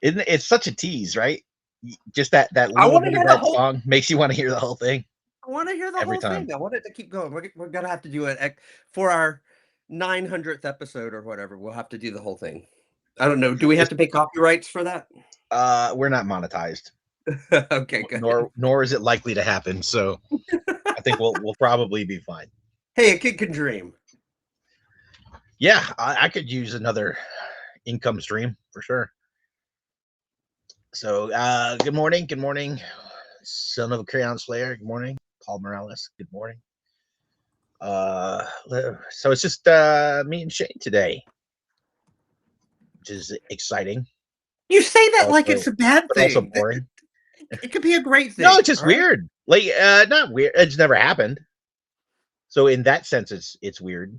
It's such a tease, right? Just that I little want to bit of hear the that whole. song makes you want to hear the whole thing I want to hear the every whole time. thing. I want it to keep going. We're gonna have to do it for our 900th episode or whatever. We'll have to do the whole thing. I don't know. Do we have It's, to pay copyrights for that? we're not monetized, Okay, good. nor is it likely to happen. So I think we'll probably be fine. Hey, a kid can dream. Yeah, I could use another income stream for sure. So good morning, son of a crayon slayer. Good morning, Paul Morales. Good morning. So it's just me and Shane today, which is exciting. You say that like it's Also, a bad but also thing. boring. It could be a great No, it's thing. just All right. weird. Like, not weird. It's never happened. So in that sense, it's weird.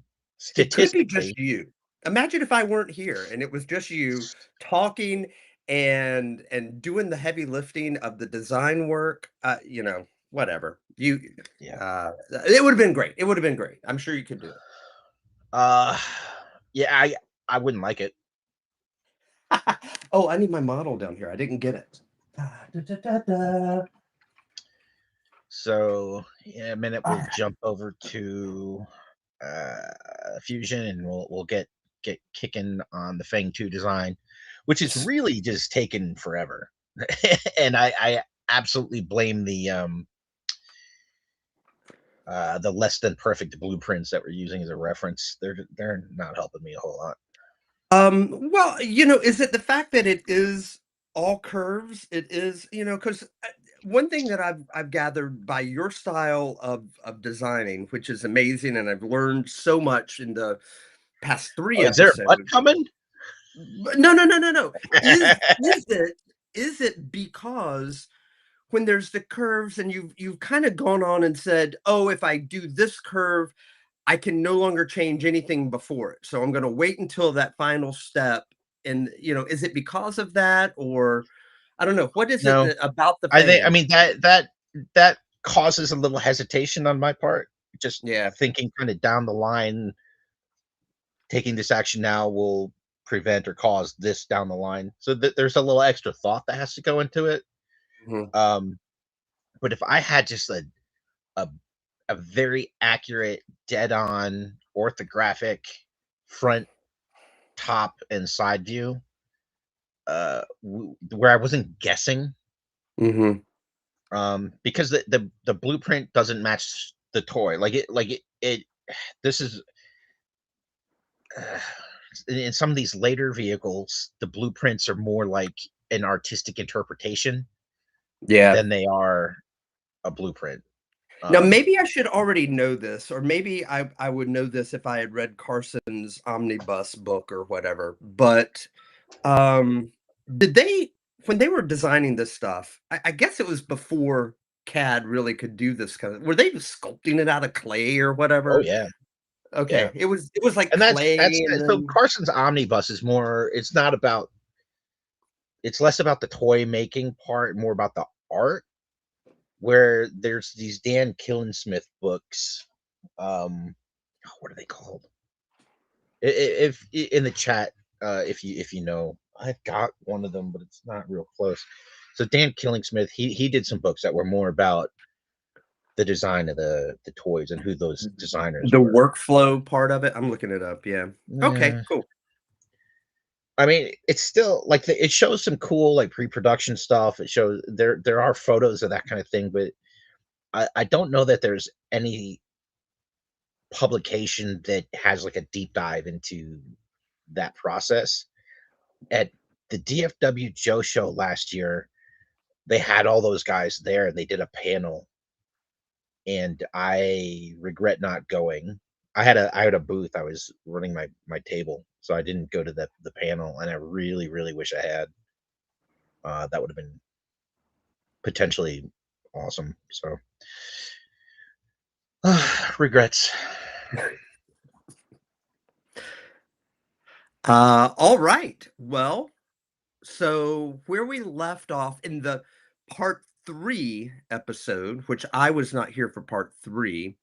It could be just Statistically, you. Imagine if I weren't here and it was just you talking and doing the heavy lifting of the design work. Whatever. yeah. It would have been great. It would have been great. I'm sure you could do it. Uh, yeah. I wouldn't like it. Oh, I need my model down here. I didn't get it. Da, da, da, da. So in a minute, All we'll right. jump over to Fusion, and we'll get kicking on the Fang 2 design, which is really just taken forever. And I absolutely blame the less than perfect blueprints that we're using as a reference. They're not helping me a whole lot. Well, is it the fact that it is all curves? It is, because one thing that I've gathered by your style of designing, which is amazing, and I've learned so much in the past Oh, three is there a butt episodes. coming? But no, no, no, no, no. Is it because when there's the curves and you've kind of gone on and said, oh, if I do this curve, I can no longer change anything before it. So I'm going to wait until that final step. And, is it because of that? Or I don't know. What is it No, about the I Fang? mean that causes a little hesitation on my part. Just Yeah. thinking kind of down the line, taking this action now will prevent or cause this down the line. So there's a little extra thought that has to go into it. Mhm. Um, but if I had just a a very accurate, dead on orthographic front, top, and side view, where I wasn't guessing, Mhm. because the blueprint doesn't match the toy. Like it this is uh, in some of these later vehicles, the blueprints are more like an artistic interpretation Yeah. than they are a blueprint. Now, Um, maybe I should already know this, or maybe I would know this if I had read Carson's omnibus book or whatever. But um, did they, when they were designing this stuff, I guess it was before CAD really could do this kind of, were they sculpting it out of clay or oh whatever? yeah, yeah, Okay, it was like and that's clay, and so then Carson's omnibus is more. It's not about. It's less about the toy making part, more about the art. Where there's these Dan Killensmith books. What are they called? If in the chat, if you know, I've got one of them, but it's not real close. So Dan Killingsmith, he did some books that were more about the design of the toys and who those designers the were. workflow part of it. I'm looking it up. Yeah. Okay, Yeah. cool. I mean, it's still like it shows some cool like pre-production stuff. It shows there are photos of that kind of thing, but I don't know that there's any publication that has like a deep dive into that process. At the DFW Joe show last year, they had all those guys there and they did a panel, and I regret not going. I had a booth. I was running my table, so I didn't go to the panel, and I really wish I had. That would have been potentially awesome. So regrets. All right. Well, so where we left off in the part three episode, which I was not here for part three,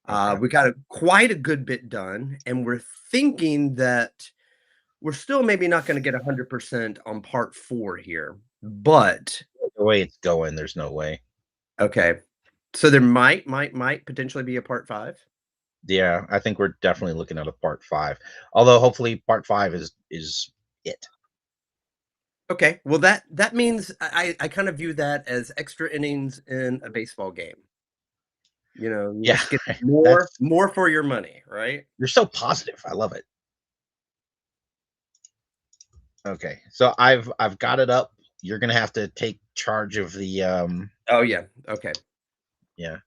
Okay. we got quite a good bit done, and we're thinking that we're still maybe not gonna get 100% on part 4 here, but The way it's going, there's no way. okay. So there might potentially be a part 5? Yeah, I think we're definitely looking at a part 5. Although hopefully part 5 is it. Okay, well, that means I kind of view that as extra innings in a baseball game. You know, you Yeah, just get that's more for your money, right? you're so positive. I love it. Okay, so I've got it up. You're gonna have to take charge of the Oh, yeah, okay. yeah.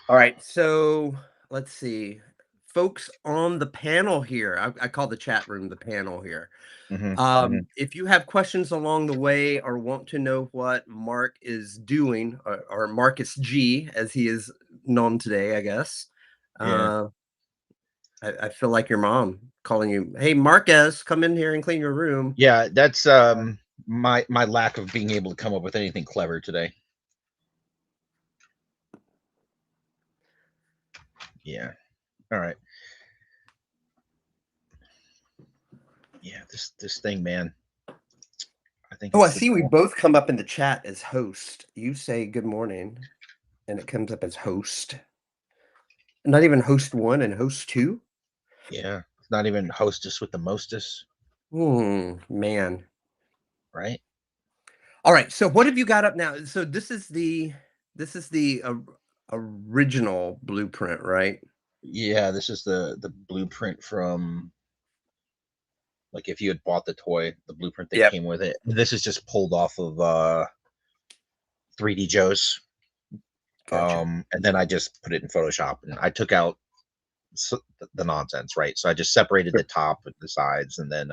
Alright, so let's see. Folks on the panel here, I call the chat room the panel here. Hmm. Hmm. If you have questions along the way or want to know what Mark is doing, or Marcus G, as he is known today, I guess, Yeah. uh, I feel like your mom calling you, "Hey, Marcus, come in here and clean your room." Yeah, that's my lack of being able to come up with anything clever today. Yeah. All right. Yeah, this thing, man. I think Oh, I it's the see we both come up in the chat as host. You say good morning, and it comes up as host. Not even host 1 and host 2? yeah. It's not even hostess with the mostest, Man. right? Alright, so what have you got up now? So this is the original blueprint, right? Yeah, this is the blueprint from like if you had bought the toy, the blueprint that Yep. came with it. This is just pulled off of 3D Joe's. Gotcha. And then I just put it in Photoshop and I took out the nonsense, right? So I just separated the Sure, top and the sides, and then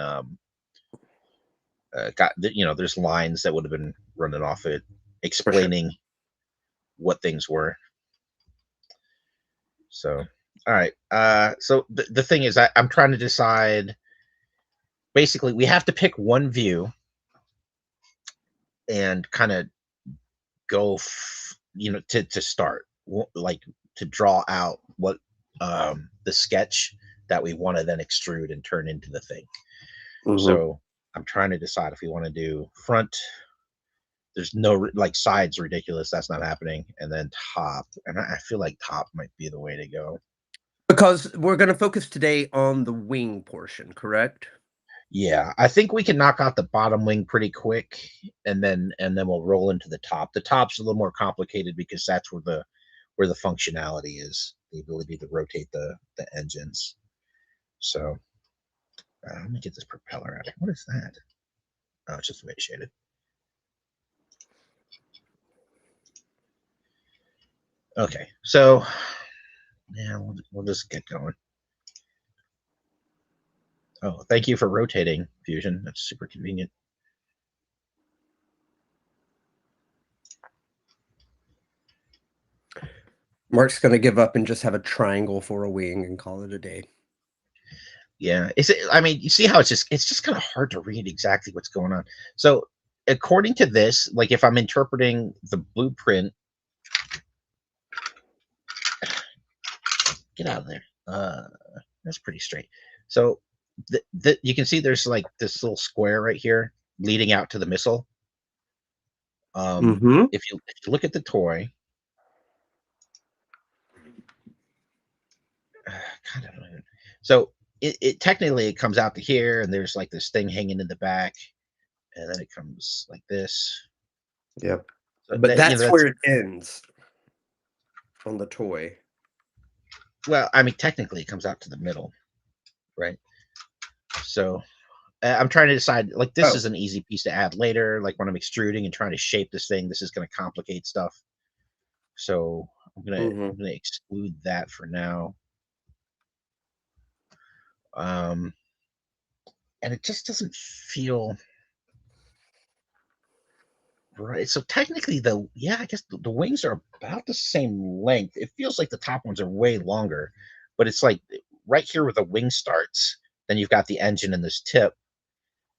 got there's lines that would have been running off it, for sure. explaining what things were. So, all right. So the thing is, I'm trying to decide. Basically, we have to pick one view and kind of go, to start, like to draw out what the sketch that we want to then extrude and turn into the thing. Mhm. So I'm trying to decide if we want to do front. There's no like sides ridiculous. That's not happening. And then top, and I feel like top might be the way to go. Because we're gonna focus today on the wing portion, correct? Yeah, I think we can knock out the bottom wing pretty quick, and then we'll roll into the top. The top's a little more complicated because that's where the functionality is, the ability to rotate the engines. So let me get this propeller out. What is that? Oh, it's just shaded. Okay, so yeah, we'll just get going. Oh, thank you for rotating, Fusion. That's super convenient. Mark's gonna give up and just have a triangle for a wing and call it a day. Yeah, I mean, you see how it's just kind of hard to read exactly what's going on. So, according to this, like if I'm interpreting the blueprint, get out of there. That's pretty straight. So, you can see there's like this little square right here leading out to the missile. Mhm. If you look at the toy, kind of. So it technically it comes out to here, and there's like this thing hanging in the back, and then it comes like this. Yep. So But that that's that's where it ends on the toy. well, I mean, technically it comes out to the middle, right? So I'm trying to decide. Like this Oh. is an easy piece to add later. Like when I'm extruding and trying to shape this thing, this is going to complicate stuff. So I'm gonna Mhm. I'm gonna exclude that for now. Um, and it just doesn't feel right. So technically, I guess the wings are about the same length. It feels like the top ones are way longer, but it's like right here where the wing starts. Then you've got the engine and this tip,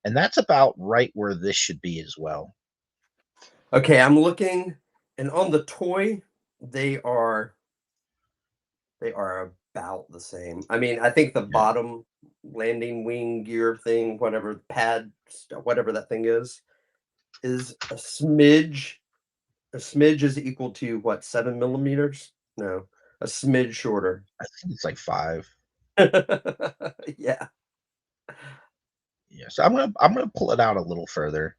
and that's about right where this should be as well. Okay, I'm looking, and on the toy, they are they are about the same. I mean, I think the Yeah. bottom landing wing gear thing, whatever pad, whatever that thing is a smidge. A smidge is equal to what, 7 millimeters? No, a smidge shorter. I think it's like 5. Yeah. Yeah, so I'm gonna pull it out a little further.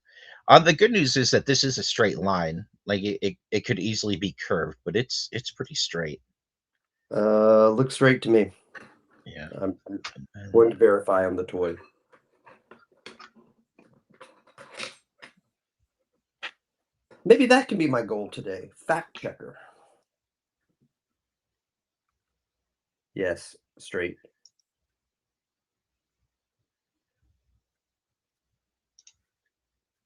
The good news is that this is a straight line. Like it could easily be curved, but it's pretty straight. Looks straight to me. Yeah. I'm And going to verify on the toy. Maybe that can be my goal today. Fact checker. Yes, straight.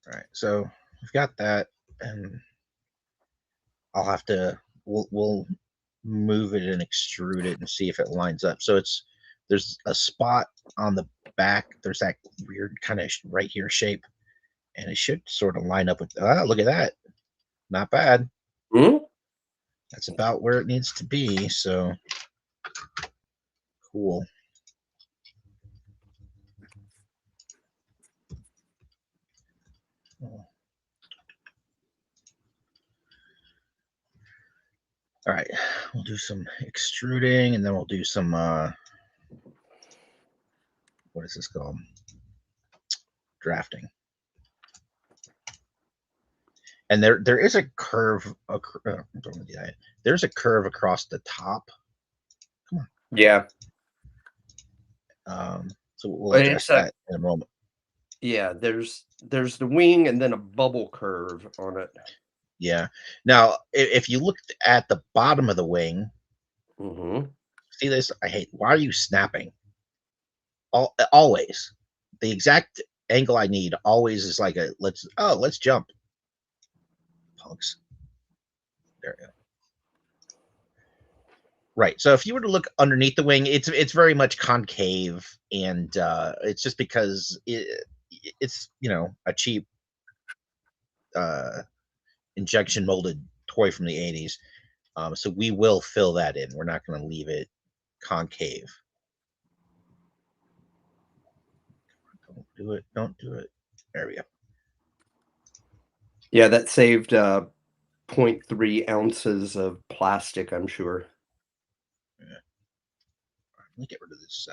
all right, so we've got that, and I'll have to we'll move it and extrude it and see if it lines up. So there's a spot on the back. There's that weird kind of right here shape, and it should sort of line up with. Look at that, not bad. Hmm? That's about where it needs to be. So cool. All right, we'll do some extruding, and then we'll do some what is this called? Drafting. And there is a curve. There's a curve across the top. Come on. Yeah. So we'll address It's a that in a moment. yeah, there's the wing and then a bubble curve on it. Yeah. Now, if you look at the bottom of the wing, Hmm. see this? I hate. Why are you snapping? Always, the exact angle I need always is like a let's jump, punks. There we go. Right. So if you were to look underneath the wing, it's very much concave, and it's just because it's a cheap uh, injection molded toy from the 80s. So we will fill that in. We're not going to leave it concave. Don't do it. Don't do it. There we go. Yeah, that saved 0.3 ounces of plastic, I'm sure. Yeah. Let me get rid of this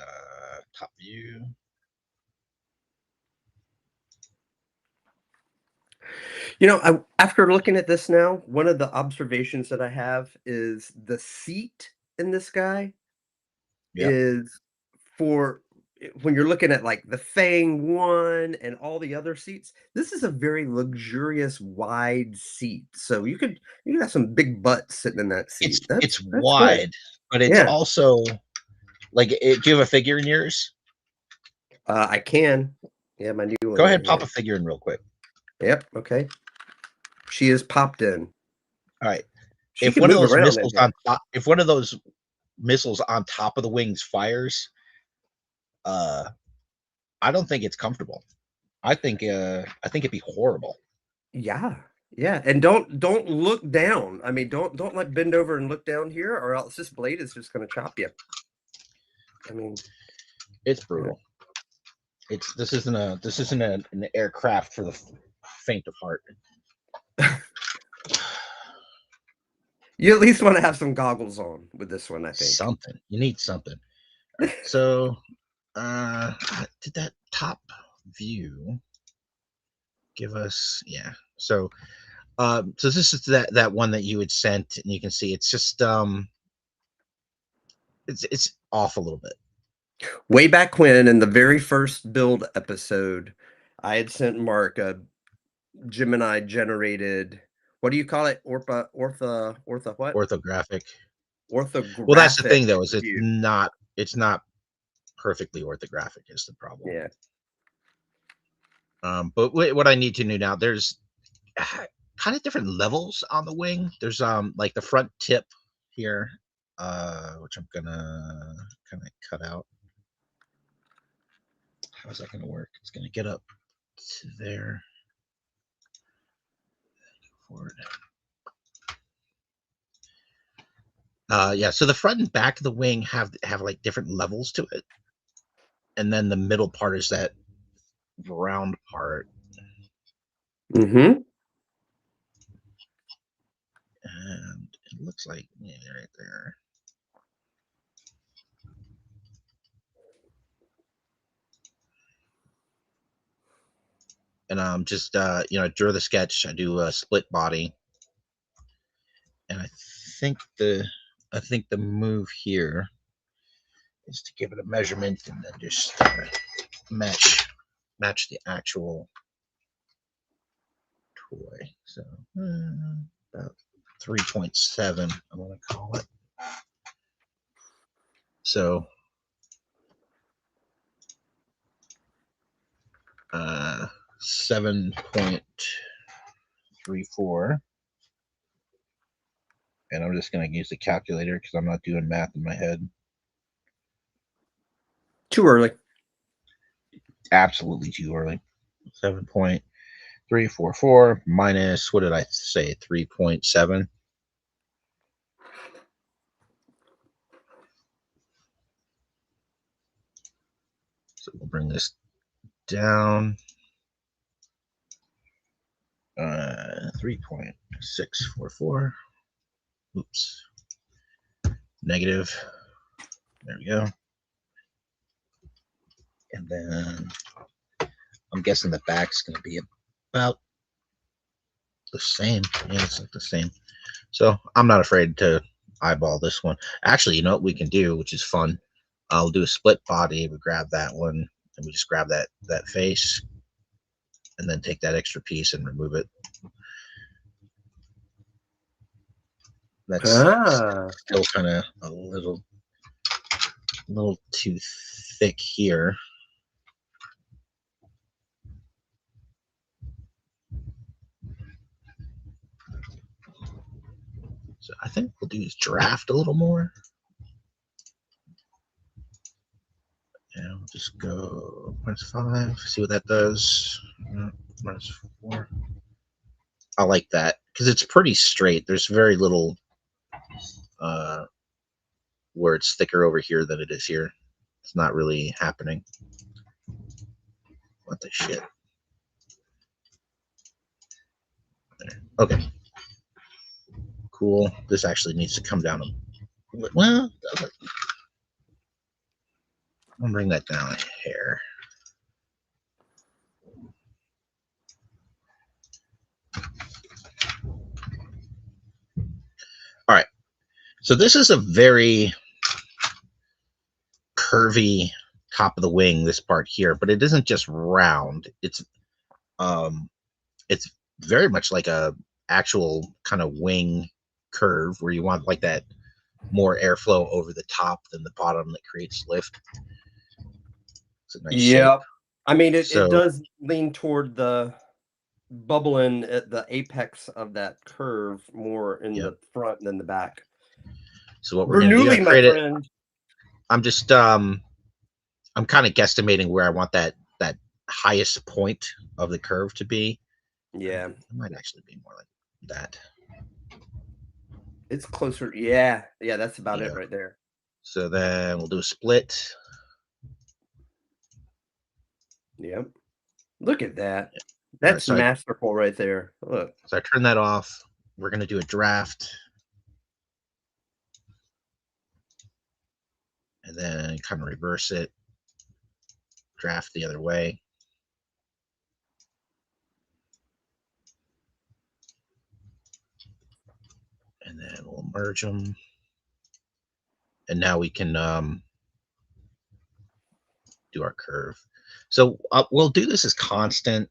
top view. After looking at this now, one of the observations that I have is the seat in this guy Yep. is for when you're looking at like the Fang one and all the other seats, this is a very luxurious wide seat. So you could have some big butts sitting in that It's seat. it's That's cool. wide, but it's Yeah. also like do you have a figure in yours? I can. Yeah, my new one Go right ahead, pop here. a figure in real quick. Yep. Okay. She is popped in. All right. She can move around in here. If one of those missiles on top of the wings fires, uh, I don't think it's comfortable. I think it'd be horrible. Yeah. Yeah. And don't look down. I mean, don't like bend over and look down here, or else this blade is just gonna chop you. I mean, It's yeah. brutal. This isn't an aircraft for the faint of heart. You at least want to have some goggles on with this one, I think. Something you need something. All right, so did that top view give us? Yeah. So this is that one that you had sent, and you can see it's just it's off a little bit. Way back when, in the very first build episode, I had sent Mark a Gemini generated, what do you call it? Ortha what? Orthographic. Well, that's the Orthographic thing, though, is view. it's not perfectly orthographic is the problem. Yeah. But what I need to do now, there's kind of different levels on the wing. There's like the front tip here, which I'm gonna kind of cut out. How's that gonna work? It's gonna get up to there. Forward. Yeah, so the front and back of the wing have like different levels to it, and then the middle part is that round part. Mm-hmm. And it looks like right there. And just drew the sketch. I do a split body, and think the I think the move here is to give it a measurement and then just match the actual toy. So about 3.7, I want to call it. So 7.34. And I'm just going to use the calculator because I'm not doing math in my head. Too early. Absolutely too early. 7.344 minus, what did I say, 3.7? So we'll bring this down. 3.644. Oops. Negative. There we go. And then I'm guessing the back's going to be about the same. Yeah, it's like the same. So I'm not afraid to eyeball this one. Actually, you know what we can do, which is fun? I'll do a split body. We grab that one, and we just grab that face, and then take that extra piece and remove it. That's still kind of a little too thick here. So I think we'll do is draft a little more. And we'll just go -5, see what that does. -4. I like that because it's pretty straight. There's very little where it's thicker over here than it is here. It's not really happening. What the shit? There. Okay. Cool. This actually needs to come down a well, I'll bring that down a hair. All right. So this is a very curvy top of the wing, this part here, but it isn't just round. It's very much like a actual kind of wing curve where you want like that more airflow over the top than the bottom that creates lift. It's a nice shape. I mean, it does lean toward the bubbling at the apex of that curve more in the front than the back. So what we're going to do, my friend. I'm just I'm kind of guesstimating where I want that highest point of the curve to be. Yeah, it might actually be more like that. It's closer. Yeah, that's about it right there. So then we'll do a split. Yep. Look at that. That's masterful right there. Look. So I turn that off. We're going to do a draft. And then kind of reverse it. Draft the other way. And then we'll merge them. And now we can do our curve. So we'll do this as constant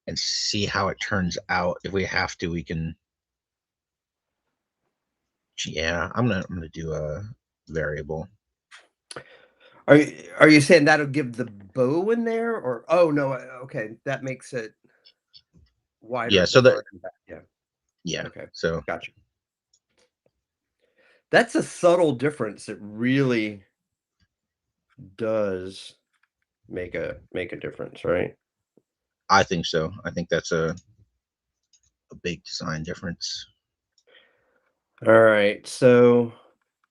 and see how it turns out. If we have to, we can. Yeah, I'm gonna do a variable. Are you saying that'll give the bow in there, or oh no? Okay, that makes it wider. Yeah. So that. Yeah. Yeah. Okay. So gotcha. That's a subtle difference. It really does make a difference, right? I think so. I think that's a big design difference. All right. So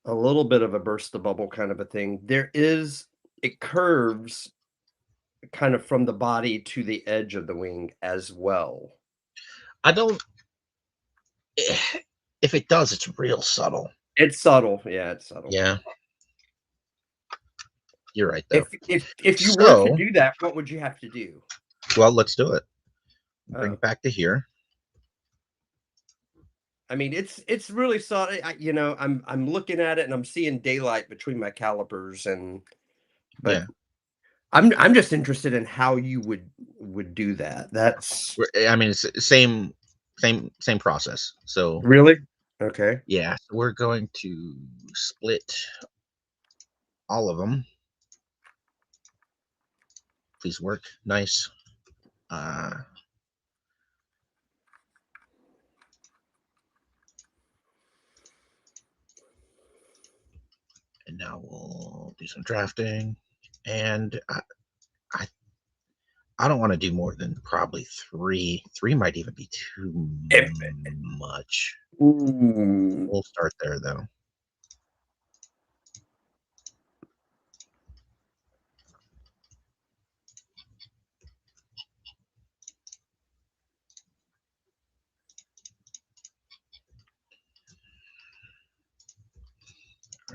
a little bit of a burst the bubble kind of a thing. It curves kind of from the body to the edge of the wing as well. I don't. If it does, it's real subtle. It's subtle. Yeah, it's subtle. Yeah, you're right though. If you were to So, do that, what would you have to do? well, let's do it. Bring Oh, it back to here. I mean, it's really subtle. I'm looking at it and I'm seeing daylight between my calipers, but Yeah, I'm just interested in how you would do that. That's I mean, it's same process. So, really okay. yeah, so we're going to split all of them. Please work. Nice. Uh, and now we'll do some drafting. And I, I don't want to do more than probably three. Three might even be too If, much. ooh, We'll start there though.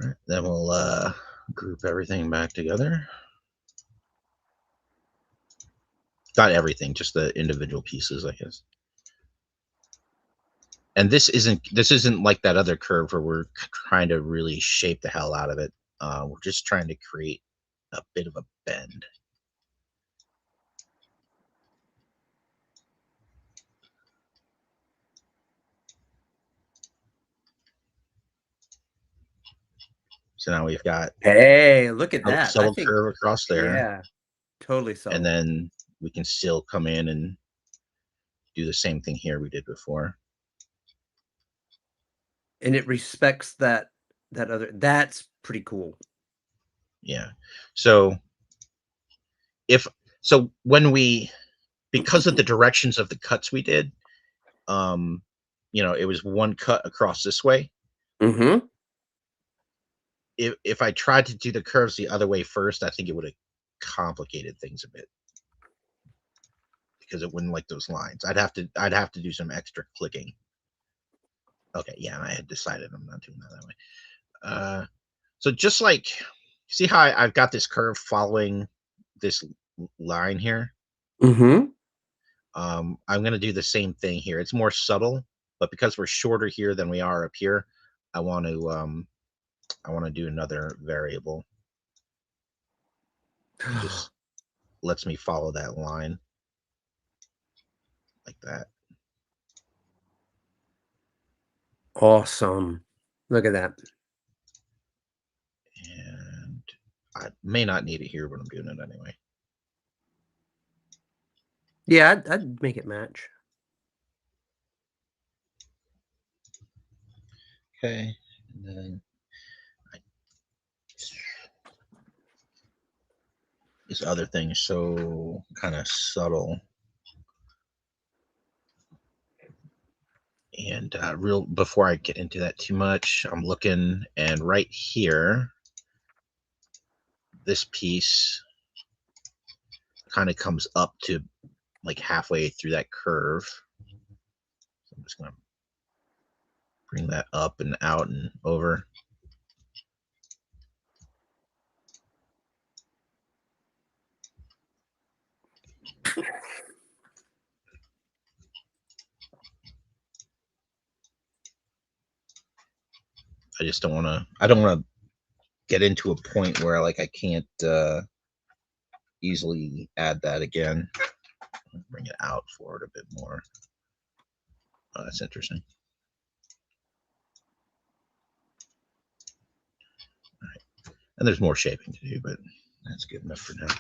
All right, then we'll group everything back together. Not everything, just the individual pieces, I guess. And this isn't like that other curve where we're trying to really shape the hell out of it. We're just trying to create a bit of a bend. So now we've got hey, look at a that. I subtle think, curve across there, yeah, totally and subtle. then we can still come in and do the same thing here we did before. And it respects that other that's pretty cool. Yeah. So if so when we because of the directions of the cuts we did, um, it was one cut across this way. Mhm. If I tried to do the curves the other way first, I think it would have complicated things a bit because it wouldn't like those lines. I'd have to do some extra clicking. Okay, yeah, I had decided I'm not doing that way. So just like see how I've got this curve following this line here. Mhm. I'm going to do the same thing here. It's more subtle, but because we're shorter here than we are up here, I want to do another variable. It just lets me follow that line like that. Awesome. Look at that. And I may not need it here, but I'm doing it anyway. Yeah, I'd make it match. Okay. And then I, this other thing is so kind of subtle. And real before I get into that too much, I'm looking, and right here, this piece kind of comes up to like halfway through that curve. So I'm just gonna bring that up and out and over. I don't want to get into a point where like I can't easily add that again. Bring it out forward a bit more. Oh, that's interesting. All right. And there's more shaping to do, but that's good enough for now.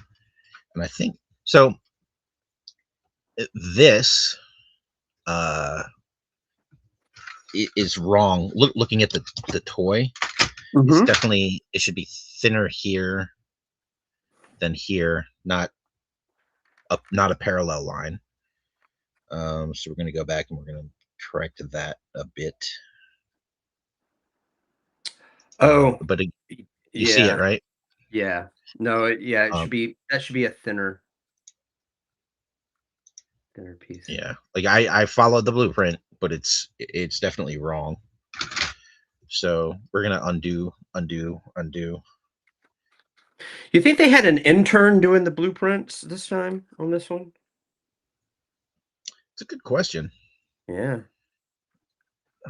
And I think so. This uh, is wrong. Looking at the toy, it's Mhm. definitely it should be thinner here than here, not a parallel line. So we're going to go back and we're going to correct that a bit. Oh, But you see it, yeah, right? yeah. No, it Um, should be that should be a thinner piece. yeah, like I followed the blueprint, but it's definitely wrong. So we're gonna undo. You think they had an intern doing the blueprints this time on this one? It's a good question. Yeah.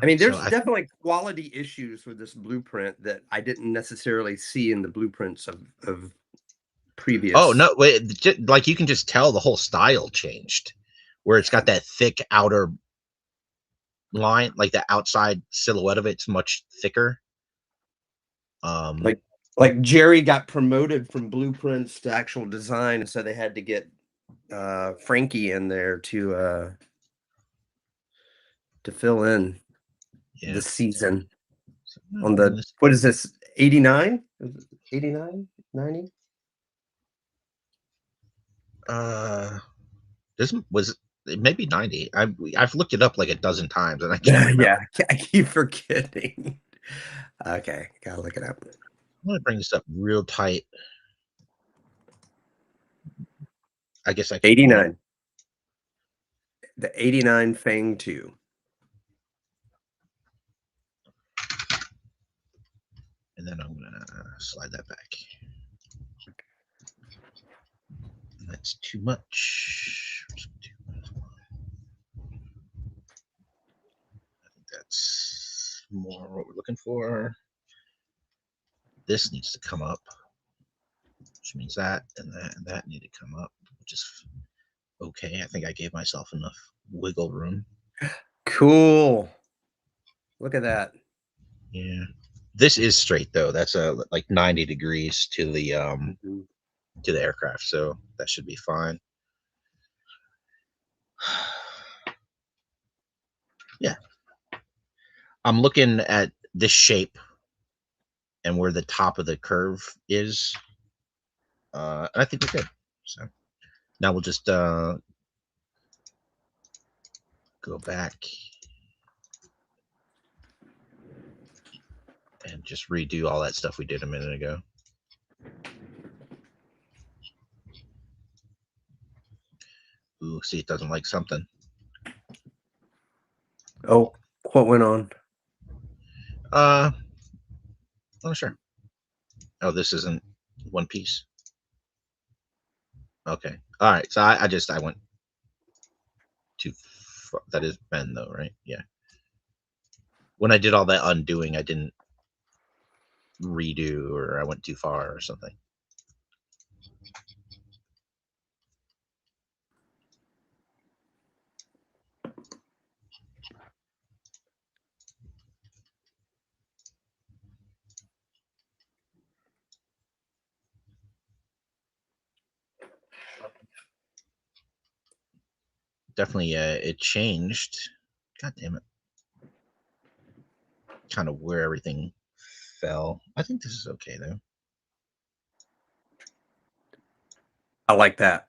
I mean, So there's I think, definitely quality issues with this blueprint that I didn't necessarily see in the blueprints of oh previous. no, wait, like you can just tell the whole style changed, where it's got that thick outer line, like the outside silhouette of it's much thicker. Um, Like Jerry got promoted from blueprints to actual design, and so they had to get Frankie in there to fill in yeah. the season So, on run the this. what is this 89? 89? 90? This was maybe 90. I've looked it up like a dozen times and I can't remember. Yeah, I keep forgetting. Okay, gotta look it up. I'm gonna bring this up real tight. I guess I could. 89. The 89 Fang 2. And then I'm gonna slide that back. That's too much. I think that's more what we're looking for. This needs to come up, which means that and that need to come up, which is okay. I think I gave myself enough wiggle room. Cool. Look at that. Yeah. This is straight though. That's like 90 degrees Mhm. to the aircraft, so that should be fine. Yeah. I'm looking at this shape and where the top of the curve is. And I think we're good. So now we'll just go back and just redo all that stuff we did a minute ago. Ooh, see, it doesn't like something. Oh, what went on? Oh, sure. Oh, this isn't one piece. Okay. All right. So I went too far. That is bend though, right? Yeah. When I did all that undoing, I didn't redo or I went too far or something. Definitely, it changed. God damn it. Kind of where everything fell. I think this is okay though. I like that.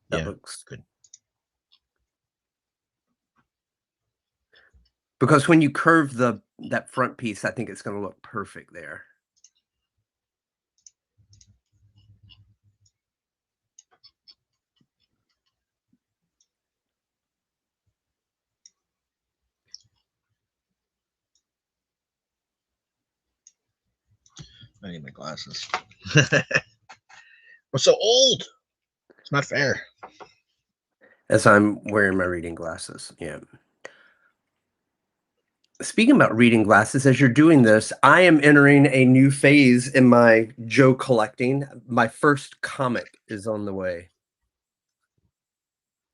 That Yeah, looks good. because when you curve that front piece, I think it's going to look perfect there. I need my glasses. I'm so old. It's not fair. As I'm wearing my reading glasses. Yeah. Speaking about reading glasses, as you're doing this, I am entering a new phase in my Joe collecting. My first comic is on the way.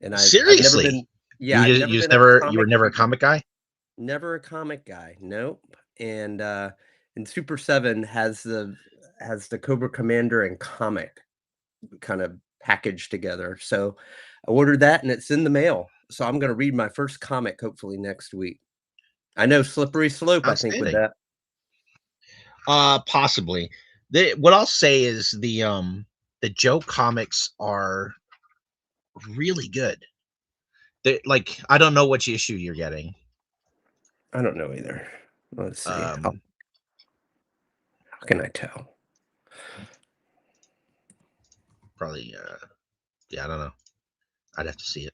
And I've never Seriously, been, yeah, I've never you just been a never you were comic never a reader. comic guy. Never a comic guy. Nope. And Super 7 has the Cobra Commander and comic kind of packaged together. So I ordered that and it's in the mail. So I'm gonna read my first comic hopefully next week. I know slippery slope, I think, with Outstanding. that. Possibly. What I'll say is the Joe comics are really good. They like I don't know which issue you're getting. I don't know either. Let's see. Um, How can I tell? Probably, yeah, I don't know. I'd have to see it.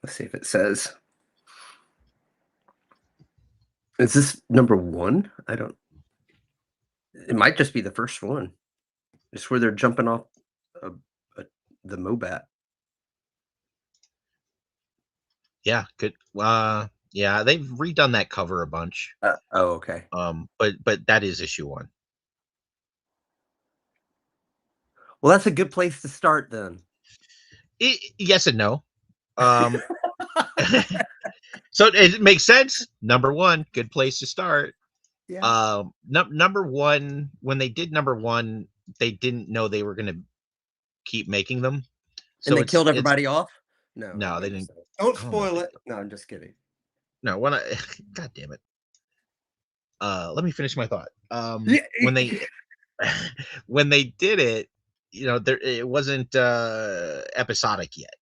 Let's see if it says. Is this number 1? I don't. It might just be the first one. It's where they're jumping off a, a, the Mobat. Yeah, good. Yeah, they've redone that cover a bunch. Oh, okay. But that is issue 1. Well, that's a good place to start then. Yes and no. So it makes sense. Number 1, good place to start. Yeah. Number 1, when they did number 1, they didn't know they were going to keep making them. And So they killed it's everybody off? No, no, I'm they just didn't. saying. Don't I don't know if spoil they it. did. No, I'm just kidding. No, when I God damn it. Let me finish my thought. Yeah. When they when they did it, it wasn't episodic yet.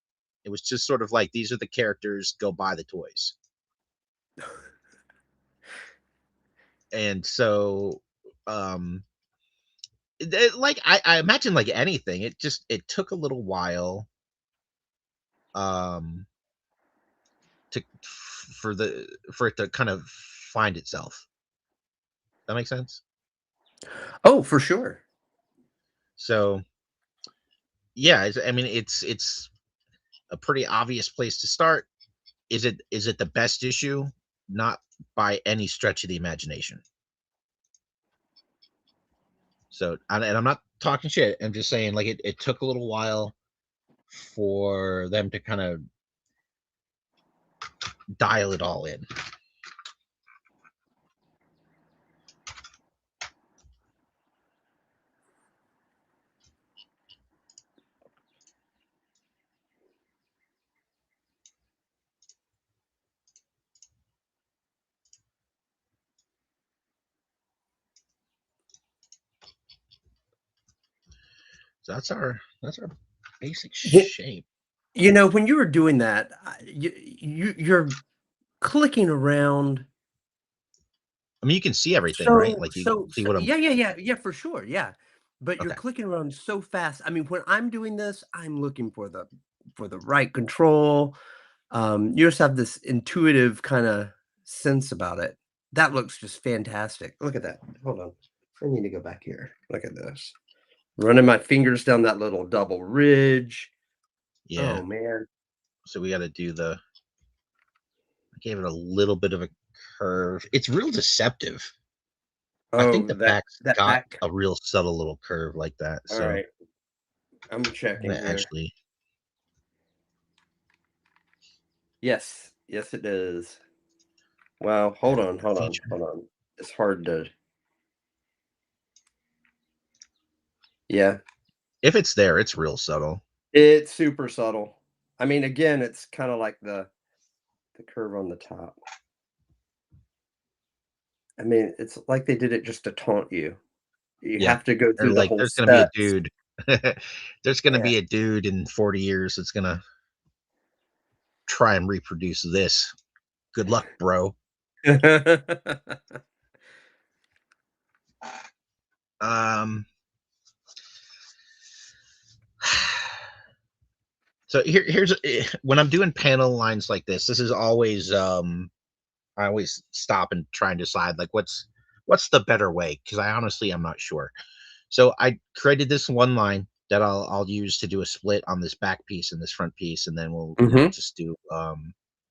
It was just sort of like, these are the characters, go buy the toys. And so like I imagine, like anything, it took a little while um to for it to kind of find itself. That makes sense. Oh, for sure. So yeah, I mean, it's a pretty obvious place to start. Is it the best issue? Not by any stretch of the imagination. So, and I'm not talking shit. I'm just saying, like, it took a little while for them to kind of dial it all in. So that's our basic You, shape. when you were doing that, you're clicking around. I mean, you can see everything, right? So Like, you so see so what I'm. yeah, for sure, yeah. But you're Okay. clicking around so fast. I mean, when I'm doing this, I'm looking for the right control. You just have this intuitive kinda sense about it. That looks just fantastic. Look at that. Hold on. I need to go back here. Look at this. Running my fingers down that little double ridge. Yeah. Oh, man. So we got to do the. I gave it a little bit of a curve. It's real deceptive. I think Oh, the that back's that got back. a real subtle little curve like that. So Alright. I'm I'm checking gonna here. actually. Yes. Yes, it is. Wow, hold Edit on, the hold on, feature. hold on. It's hard to. Yeah, If it's there, it's real subtle. it's super subtle. I mean, again, it's kinda like the curve on the top. I mean, it's like they did it just to taunt you. You Yeah. have to go They're through the like, whole there's gonna be a steps. dude. There's gonna Yeah. be a dude in 40 years that's gonna try and reproduce this. Good luck, bro. Um so here's when I'm doing panel lines like this is always I always stop and try and decide, like, what's the better way, because I honestly I'm not sure. So I created this one line that I'll use to do a split on this back piece and this front piece, and then we'll Mhm. just do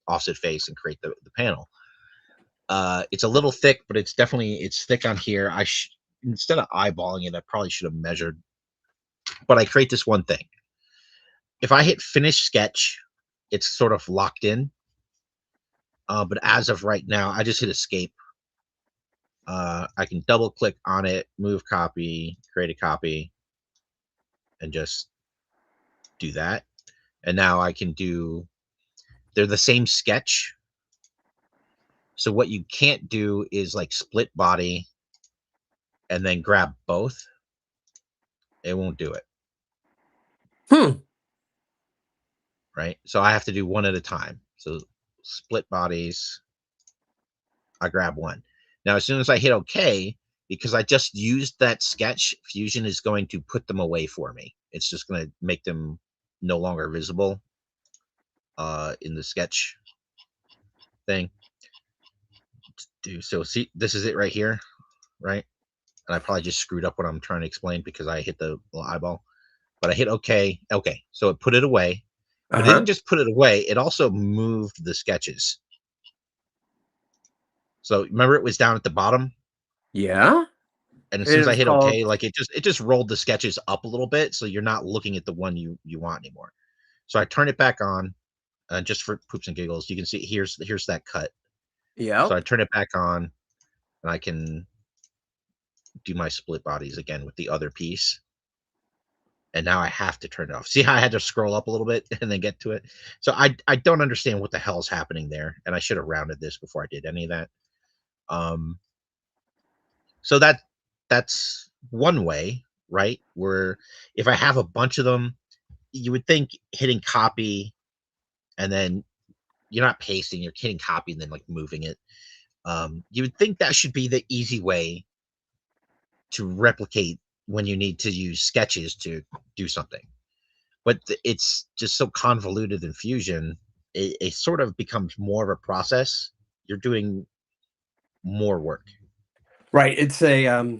offset face and create the panel. It's a little thick, but it's thick on here. Instead of eyeballing it, I probably should have measured. But I create this one thing. If I hit finish sketch, it's sort of locked in. But as of right now, I just hit escape. I can double click on it, move copy, create a copy, and just do that. And now I can do. They're the same sketch. So what you can't do is like split body and then grab both. It won't do it. Hmm. Right? So I have to do one at a time. So split bodies, I grab one. Now, as soon as I hit OK, because I just used that sketch, Fusion is going to put them away for me. It's just going to make them no longer visible in the sketch thing. So see, this is it right here, right? And I probably just screwed up what I'm trying to explain because I hit the little eyeball. But I hit OK. Okay, so it put it away. But it didn't just put it away. It also moved the sketches. So remember, it was down at the bottom. Yeah. And as It soon as I is hit called. OK, like it just rolled the sketches up a little bit, so you're not looking at the one you want anymore. So I turn it back on, just for poops and giggles. You can see here's that cut. Yeah. So I turn it back on, and I can do my split bodies again with the other piece. And now I have to turn it off. See how I had to scroll up a little bit and then get to it? So I don't understand what the hell's happening there, and I should have rounded this before I did any of that. So that's one way, right? Where if I have a bunch of them, you would think hitting copy and then you're not pasting, you're hitting copy and then like moving it. You would think that should be the easy way to replicate when you need to use sketches to do something. But it's just so convoluted in Fusion, it sort of becomes more of a process. You're doing more work. Right. It's a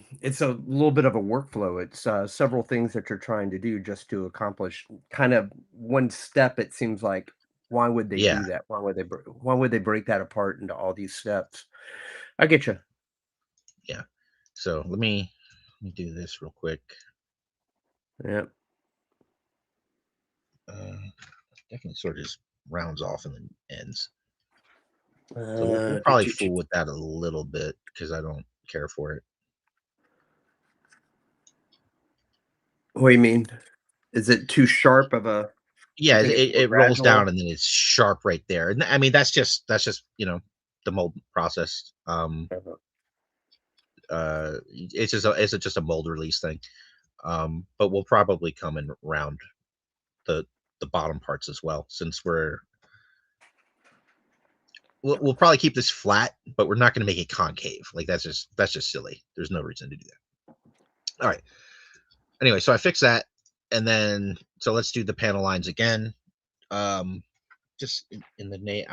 little bit of a workflow. It's several things that you're trying to do just to accomplish kind of one step. It seems like, why would they Yeah, do that? Why would they break that apart into all these steps? I get you. yeah. So let me do this real quick. Yeah. Definitely sort of just rounds off and then ends. So we'll Uh, do, probably do, do. fool with that a little bit because I don't care for it. What do you mean? Is it too sharp of a? You Yeah, think it's more it rolls down gradual? and then it's sharp right there. And I mean that's just the mold process. Uh-huh. It's just a mold release thing. But we'll probably come and round the bottom parts as well, since we'll probably keep this flat, but we're not going to make it concave. Like that's just silly. There's no reason to do that. All right. Anyway, so I fixed that, and then so let's do the panel lines again. Just in the name,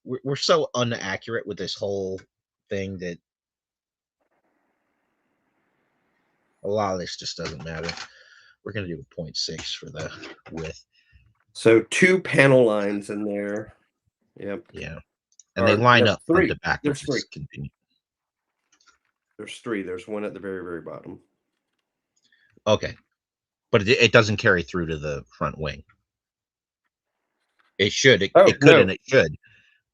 we're so inaccurate with this whole thing that a lot of this just doesn't matter. We're gonna do a 0.6 for the width. So 2 panel lines in there. Yep. Yeah, and they Or line no, up front 3. to back, There's which 3. is convenient. There's 3. There's one at the very, very bottom. Okay, but it doesn't carry through to the front wing. It should. Oh, It could and no. it should,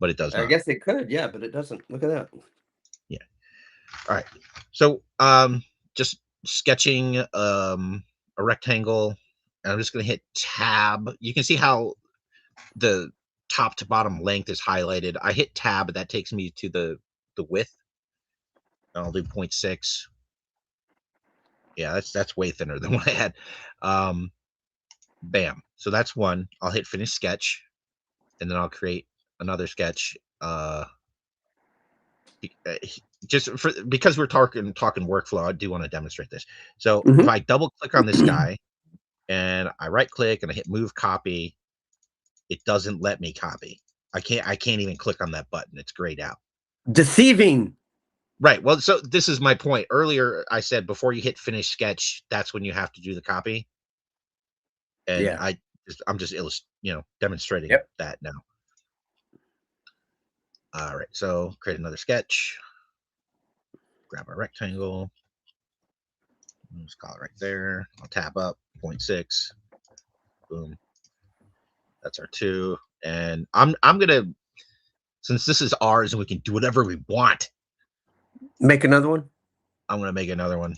but it does I not. guess it could, yeah, but it doesn't. Look at that. Yeah. All right. So just sketching a rectangle, and I'm just gonna hit tab. You can see how the top to bottom length is highlighted. I hit tab, that takes me to the width. I'll do 0.6. Yeah, that's way thinner than what I had. Bam. So that's one. I'll hit finish sketch, and then I'll create another sketch. Just because we're talking workflow, I do want to demonstrate this. So if Mhm. I double click on this guy and I right click and I hit move copy, it doesn't let me copy. I can't even click on that button. It's grayed out. Deceiving. Right. Well, so this is my point. Earlier, I said before you hit finish sketch, that's when you have to do the copy. And Yeah. I'm just demonstrating Yep. that now. All right. So create another sketch. Grab our rectangle. Just call it right there. I'll tab up 0.6. Boom. That's our 2. And I'm gonna, since this is ours and we can do whatever we want, Make another one. I'm gonna make another one.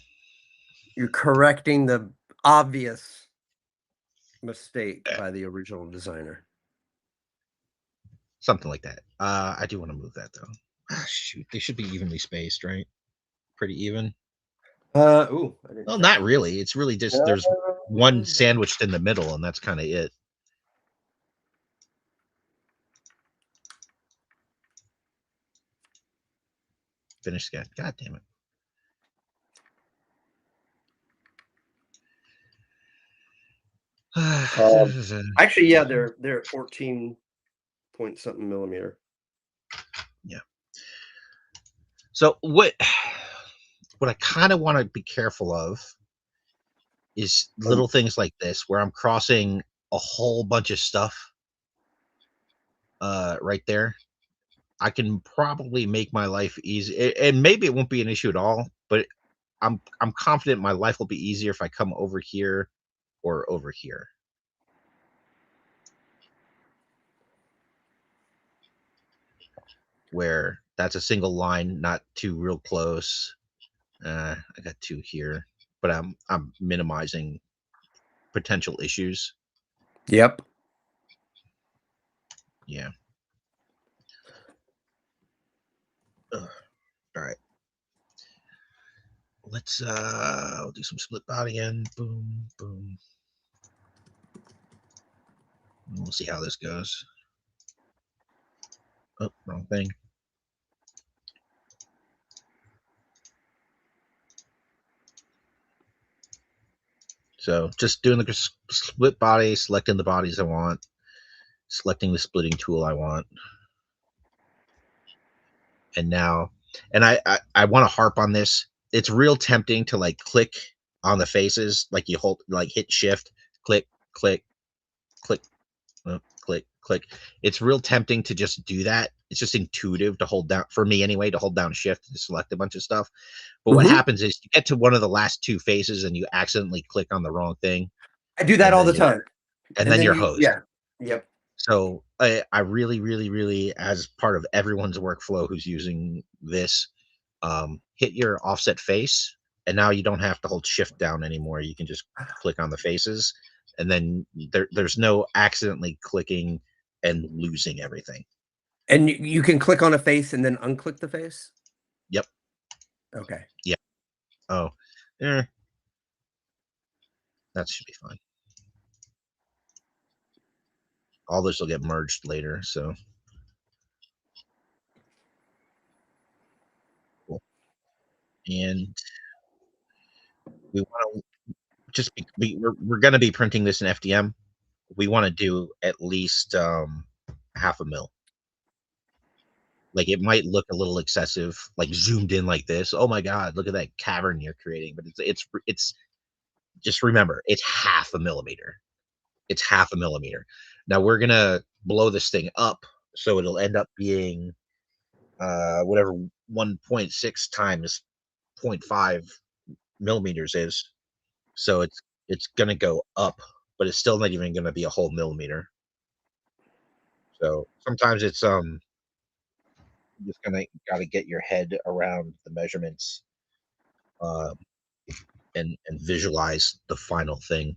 You're correcting the obvious mistake by the original designer. Something like that. I do want to move that though. Shoot, they should be evenly spaced, right? Pretty even. Ooh, I didn't Well, check not that. really. It's really just there's one sandwiched in the middle, and that's kind of it. finish scan. God damn it. Actually, yeah, they're at 14 point something millimeter. Yeah. So what I kind of want to be careful of is little things like this where I'm crossing a whole bunch of stuff right there. I can probably make my life easy, and maybe it won't be an issue at all, but I'm confident my life will be easier if I come over here or over here. Where that's a single line, not too real close. I got two here, but I'm minimizing potential issues. Yep. Yeah. Ugh. All right. Let's do some split body and boom, boom. We'll see how this goes. Oh, wrong thing. So just doing the split body, selecting the bodies I want, selecting the splitting tool I want. And now, and I want to harp on this. It's real tempting to like click on the faces, like you hold, like hit shift, click, click, click, click, click. It's real tempting to just do that. It's just intuitive to hold down, for me anyway, to hold down shift to select a bunch of stuff. But what happens is you get to one of the last two faces and you accidentally click on the wrong thing. I do that all the time. And then you're hosed. Yeah. Yep. So I really, really, really, as part of everyone's workflow who's using this, hit your offset face, and now you don't have to hold shift down anymore. You can just click on the faces, and then there's no accidentally clicking and losing everything. And you can click on a face and then unclick the face? Yep. Okay. Yeah. Oh, yeah. That should be fine. All this will get merged later, so. Cool. And we want to just we're going to be printing this in FDM. We want to do at least half a mil. Like it might look a little excessive, like zoomed in like this. Oh my god, look at that cavern you're creating! But it's just remember, it's half a millimeter. It's half a millimeter. Now we're gonna blow this thing up, so it'll end up being whatever 1.6 times 0.5 millimeters is. So it's gonna go up, but it's still not even gonna be a whole millimeter. So sometimes it's just gotta get your head around the measurements, um, and visualize the final thing.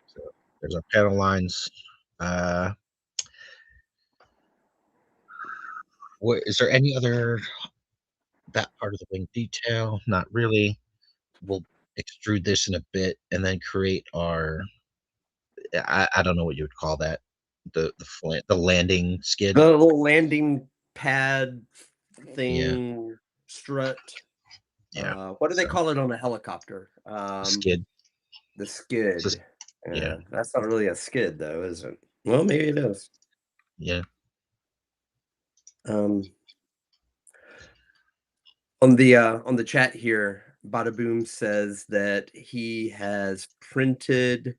So there's our panel lines. What is there any other that part of the wing detail? Not really. We'll extrude this in a bit and then create our. I don't know what you would call that. The landing skid. The little landing pad Yeah. thing, strut. Yeah. What do they call it on a helicopter? Skid. The skid. Yeah. That's not really a skid, though, is it? Well, maybe it is. Yeah. On the chat here, Bada Boom says that he has printed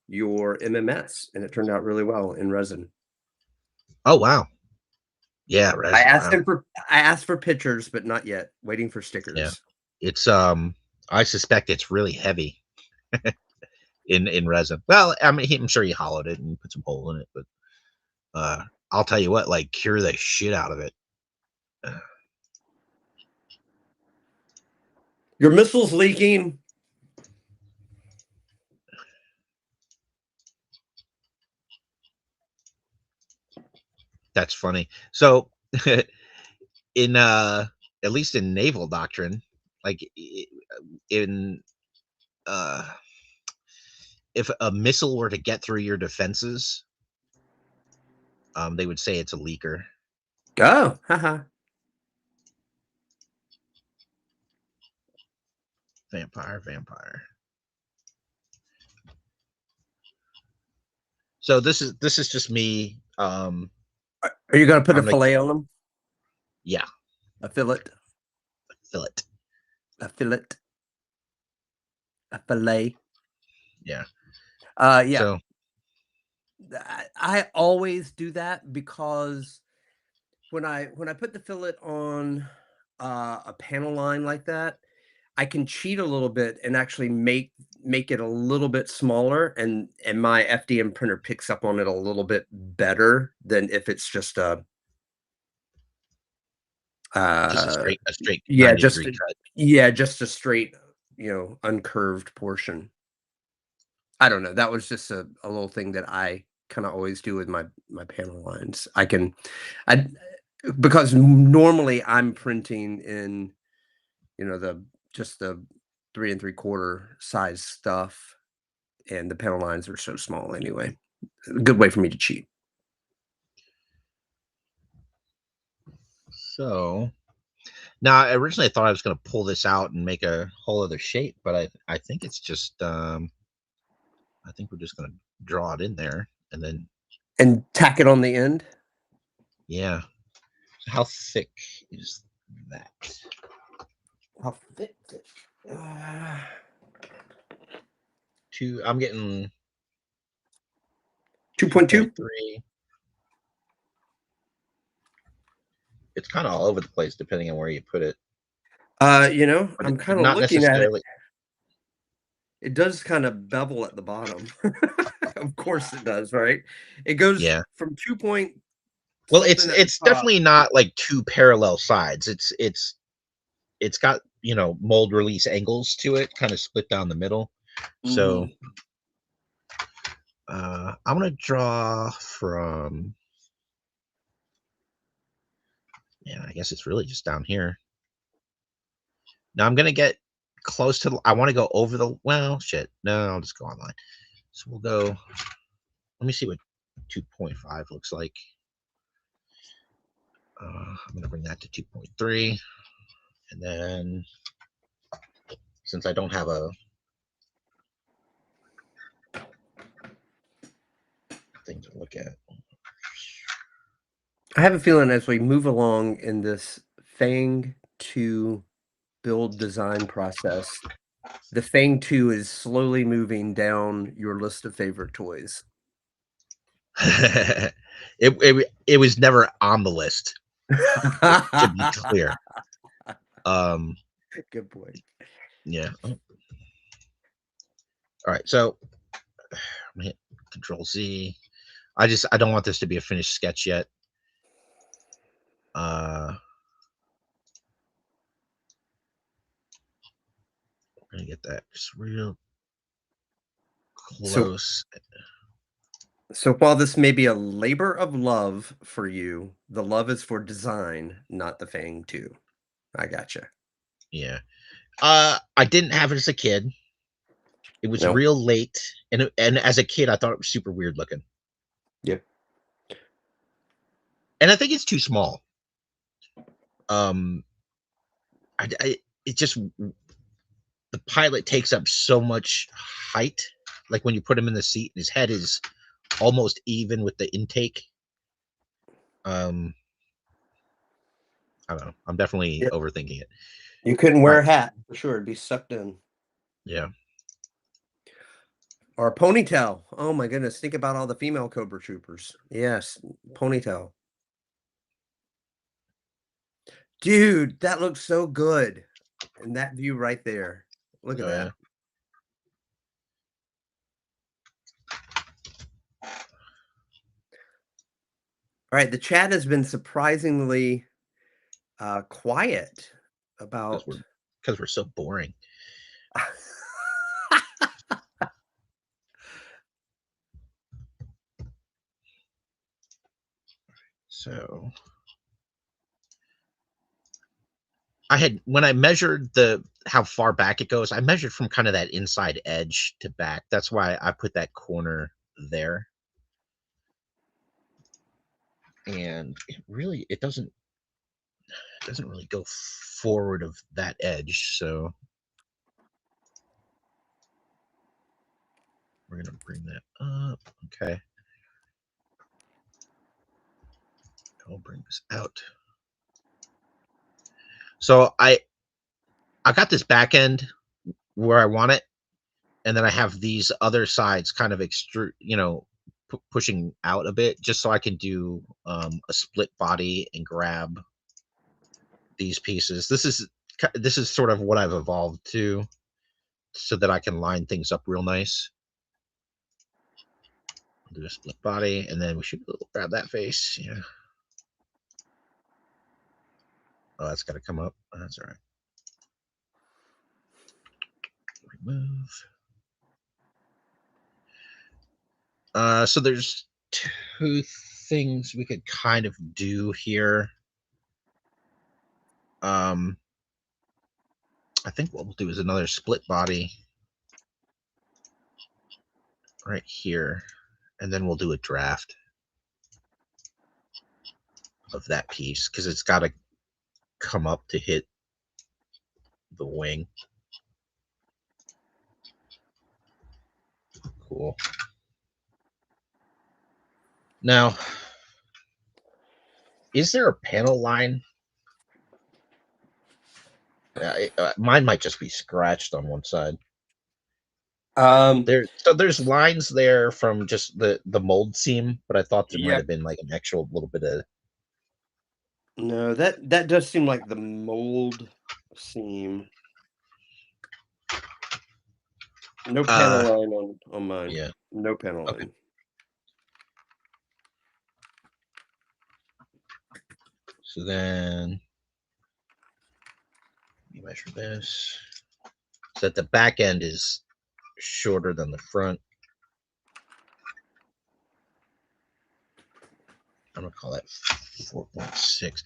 your MMS, and it turned out really well in resin. Oh wow. Yeah, resin. I asked for pictures, but not yet. Waiting for stickers. Yeah. It's I suspect it's really heavy in resin. Well, I mean, I'm sure he hollowed it and put some hole in it, but I'll tell you what, like cure the shit out of it. Your missile's leaking. That's funny. So in at least in naval doctrine, like in if a missile were to get through your defenses, they would say it's a leaker. Oh, haha. Vampire. So this is just me. Are you going to put a I'm like, fillet on them? yeah, A fillet? fillet. A fillet? A fillet? Yeah. Yeah. So I always do that because when I put the fillet on a panel line like that, I can cheat a little bit and actually make it a little bit smaller, and my FDM printer picks up on it a little bit better than if it's just a just uh a straight yeah, 90-degree cut. just a straight, uncurved portion. I don't know. That was just a little thing that I kind of always do with my panel lines. I because normally I'm printing in, the just the 3 3/4 size stuff, and the panel lines are so small anyway. A good way for me to cheat. So now, originally I thought I was going to pull this out and make a whole other shape, but I think it's just I think we're just going to draw it in there and then And tack it on the end. yeah. How thick is that? How thick? Uh, I'm getting 2.2. 2.3. It's kind of all over the place depending on where you put it, but I'm kind of not looking at it. necessarily. It does kind of bevel at the bottom. Of course it does, right? It goes Yeah. from 2 point Well, something at the it's top. definitely not like two parallel sides. It's got, mold release angles to it, kind of split down the middle. So Mhm. I'm gonna draw from, yeah, I guess it's really just down here. Now I'm gonna get close to, I want to go over the, well, shit. No, I'll just go online. So we'll go, let me see what 2.5 looks like. I'm gonna bring that to 2.3. And then since I don't have a thing to look at. I have a feeling as we move along in this Fang 2 build design process, the Fang 2 is slowly moving down your list of favorite toys. It was never on the list, to be clear. Good point. Yeah. Oh. All right, so I'm gonna hit Control Z. I don't want this to be a finished sketch yet. I'm gonna get that just real So close. so while this may be a labor of love for you, the love is for design, not the Fang 2. I gotcha. Yeah. I didn't have it as a kid. It was No. real late, and as a kid, I thought it was super weird looking, Yep. and I think it's too small. Um, it just, the pilot takes up so much height. Like when you put him in the seat, his head is almost even with the intake. Um, I don't know. I'm definitely Yep. overthinking it. You couldn't All wear right. a hat for sure. It'd be sucked in. Yeah. Or a ponytail. Oh my goodness. Think about all the female Cobra Troopers. Yes, ponytail. Dude, that looks so good. And that view right there. Look at Oh yeah. that. All right, the chat has been surprisingly quiet Because about we're so boring. So I had, when I measured the how far back it goes, I measured from kind of that inside edge to back. That's why I put that corner there. And it doesn't really go forward of that edge. So We're gonna bring that up. Okay. I'll bring this out. So I got this back end where I want it, and then I have these other sides kind of extrude, pushing out a bit, just so I can do a split body and grab these pieces. This is sort of what I've evolved to, so that I can line things up real nice. I'll do a split body, and then we should grab that face. Yeah. Oh, that's got to come up. That's all right. Remove. So there's two things we could kind of do here. I think what we'll do is another split body right here, and then we'll do a draft of that piece because it's got to come up to hit the wing. Cool. Now, is there a panel line? Mine might just be scratched on one side. There's lines there from just the mold seam, but I thought there might have been like an actual little bit of. No, that does seem like the mold seam. No panel line on mine. Yeah. No panel line. So then let me measure this. So that the back end is shorter than the front. I'm gonna call that 4.6.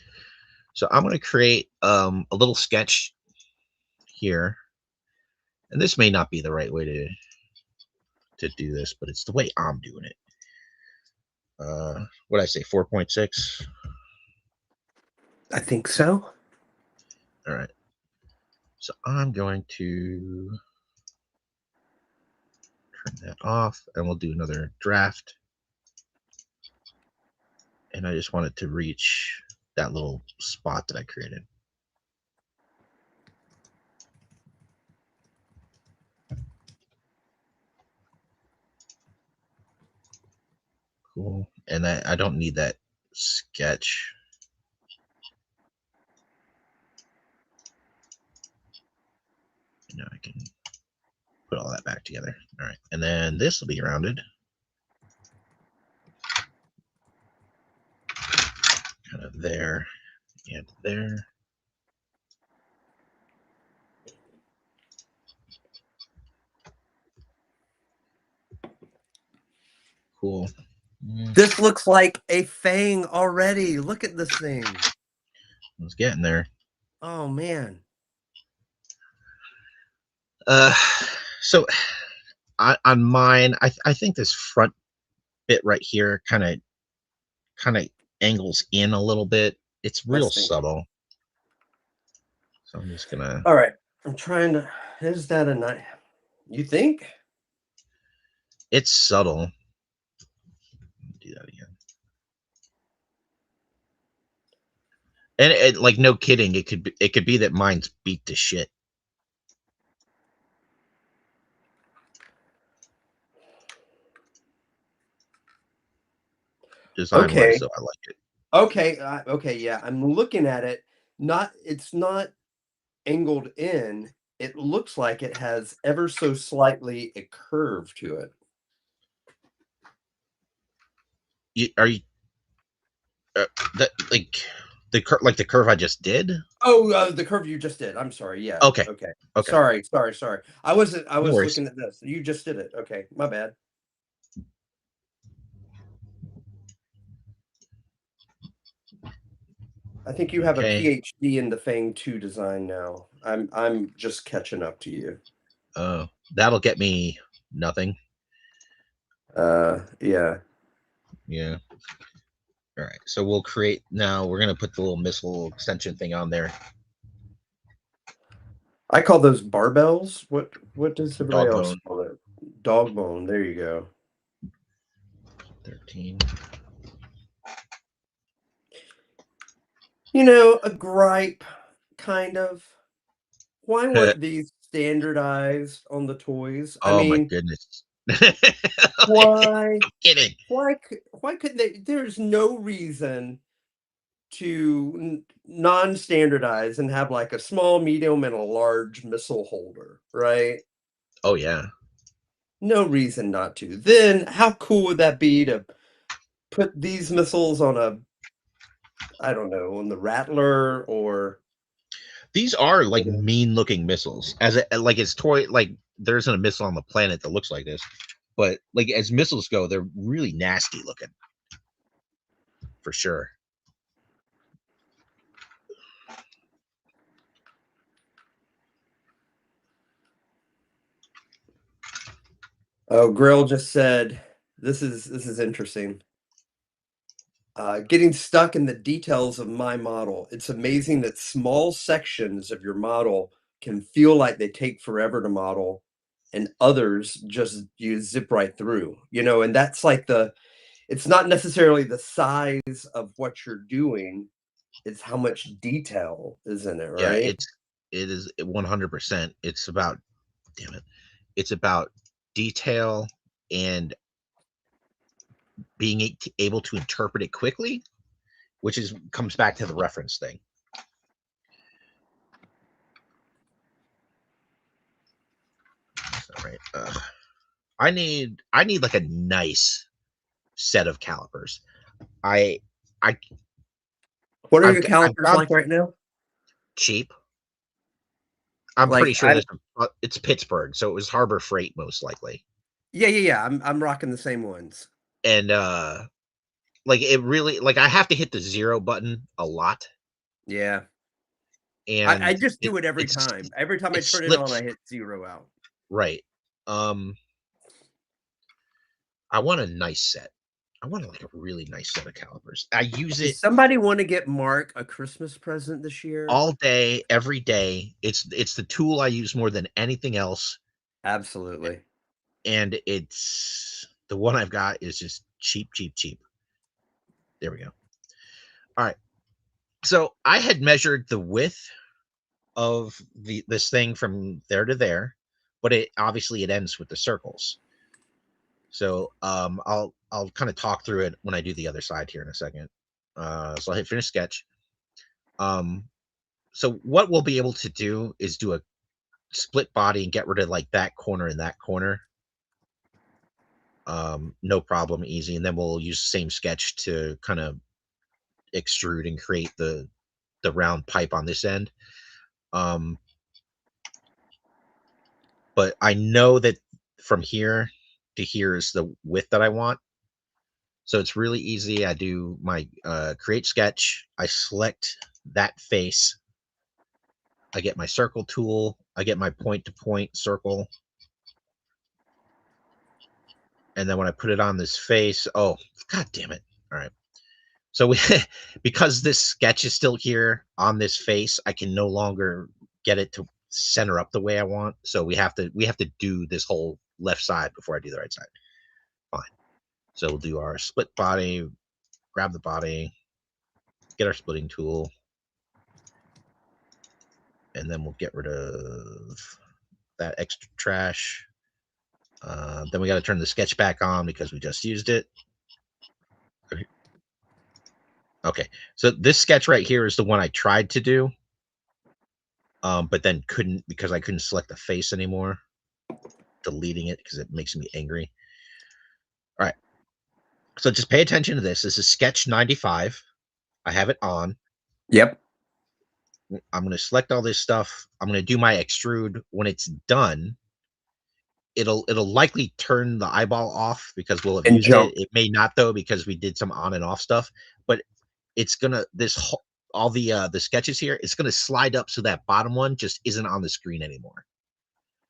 So I'm gonna create a little sketch here, and this may not be the right way to do this, but it's the way I'm doing it. What did I say, 4.6? I think so. All right. So I'm going to turn that off, and we'll do another draft. And I just want it to reach that little spot that I created. Cool. And I don't need that sketch. Now I can put all that back together. All right. And then this will be rounded. Kind of there and there. Cool. This looks like a fang already. Look at this thing. It's getting there. Oh man. So on mine, I think this front bit right here kind of angles in a little bit. It's real subtle. So I'm just gonna. All right. I'm trying to. Is that a knife? You think? It's subtle. Do that again. And like, no kidding, it could be that mine's beat to shit. Design wise, so I like it. Okay. Okay. Yeah, I'm looking at it. It's not angled in. It looks like it has ever so slightly a curve to it. Are you that the curve I just did? Oh, the curve you just did. I'm sorry. Yeah. Okay. Sorry. I was No worries. looking at this. You just did it. Okay, my bad. I think you have a PhD in the Fang 2 design now. I'm just catching up to you. Oh, that'll get me nothing. Yeah. Yeah. All right. So we'll create now. We're gonna put the little missile extension thing on there. I call those barbells. What does everybody else call it? Dog bone. There you go. 13. You know, a gripe, kind of. Why weren't these standardized on the toys? I Oh my mean, goodness. why? I'm kidding. Why couldn't they? There's no reason to non-standardize and have like a small, medium, and a large missile holder, right? Oh yeah. No reason not to. Then how cool would that be to put these missiles on a, I don't know, on the Rattler or These are like mean looking missiles. As a, like it's toy, like there isn't a missile on the planet that looks like this, but like as missiles go, they're really nasty looking for sure. Oh, Grill just said this is interesting. Getting stuck in the details of my model. It's amazing that small sections of your model can feel like they take forever to model, and others just you zip right through. You know, and that's like it's not necessarily the size of what you're doing, it's how much detail is in it, Yeah, right? it is 100%. It's about, damn it. It's about detail and being able to interpret it quickly, which is comes back to the reference thing. All right. I need like a nice set of calipers. I What are I've your I've calipers gone like right now? cheap. I'm Like pretty sure I this it's Pittsburgh, so it was Harbor Freight most likely. yeah. I'm rocking the same ones. And like it really, like I have to hit the 0 button a lot, Yeah. I and just do it every it's time. Every time I it turn it on, slips I hit 0 out. right. Um, I want a nice set. I want like a really nice set of calipers. I use it Does somebody wanna get Mark a Christmas present this year? all day, every day. It's the tool I use more than anything else, Absolutely. and it's the one I've got is just cheap, cheap, cheap. There we go. All right. So I had measured the width of this thing from there to there, but it obviously it ends with the circles. So I'll kind of talk through it when I do the other side here in a second. So I'll hit finish sketch. Um, so what we'll be able to do is do a split body and get rid of like that corner and that corner. No problem, easy. And then we'll use the same sketch to kind of extrude and create the round pipe on this end. Um, but I know that from here to here is the width that I want. So it's really easy. I do my create sketch. I select that face. I get my circle tool. I get my point to point circle. And then when I put it on this face, oh, god damn it. All right. So we, because this sketch is still here on this face, I can no longer get it to center up the way I want. So we have to do this whole left side before I do the right side. Fine. So we'll do our split body, grab the body, get our splitting tool, and then we'll get rid of that extra trash. Then we got to turn the sketch back on because we just used it. Okay, so this sketch right here is the one I tried to do, but then couldn't because I couldn't select the face anymore. Deleting it because it makes me angry. All right, so just pay attention to this. This is sketch 95. I have it on. Yep. I'm going to select all this stuff. I'm going to do my extrude. When it's done, it'll likely turn the eyeball off because we'll have And used it. jump. It may not though because we did some on and off stuff, but it's gonna all the sketches here. It's gonna slide up so that bottom one just isn't on the screen anymore,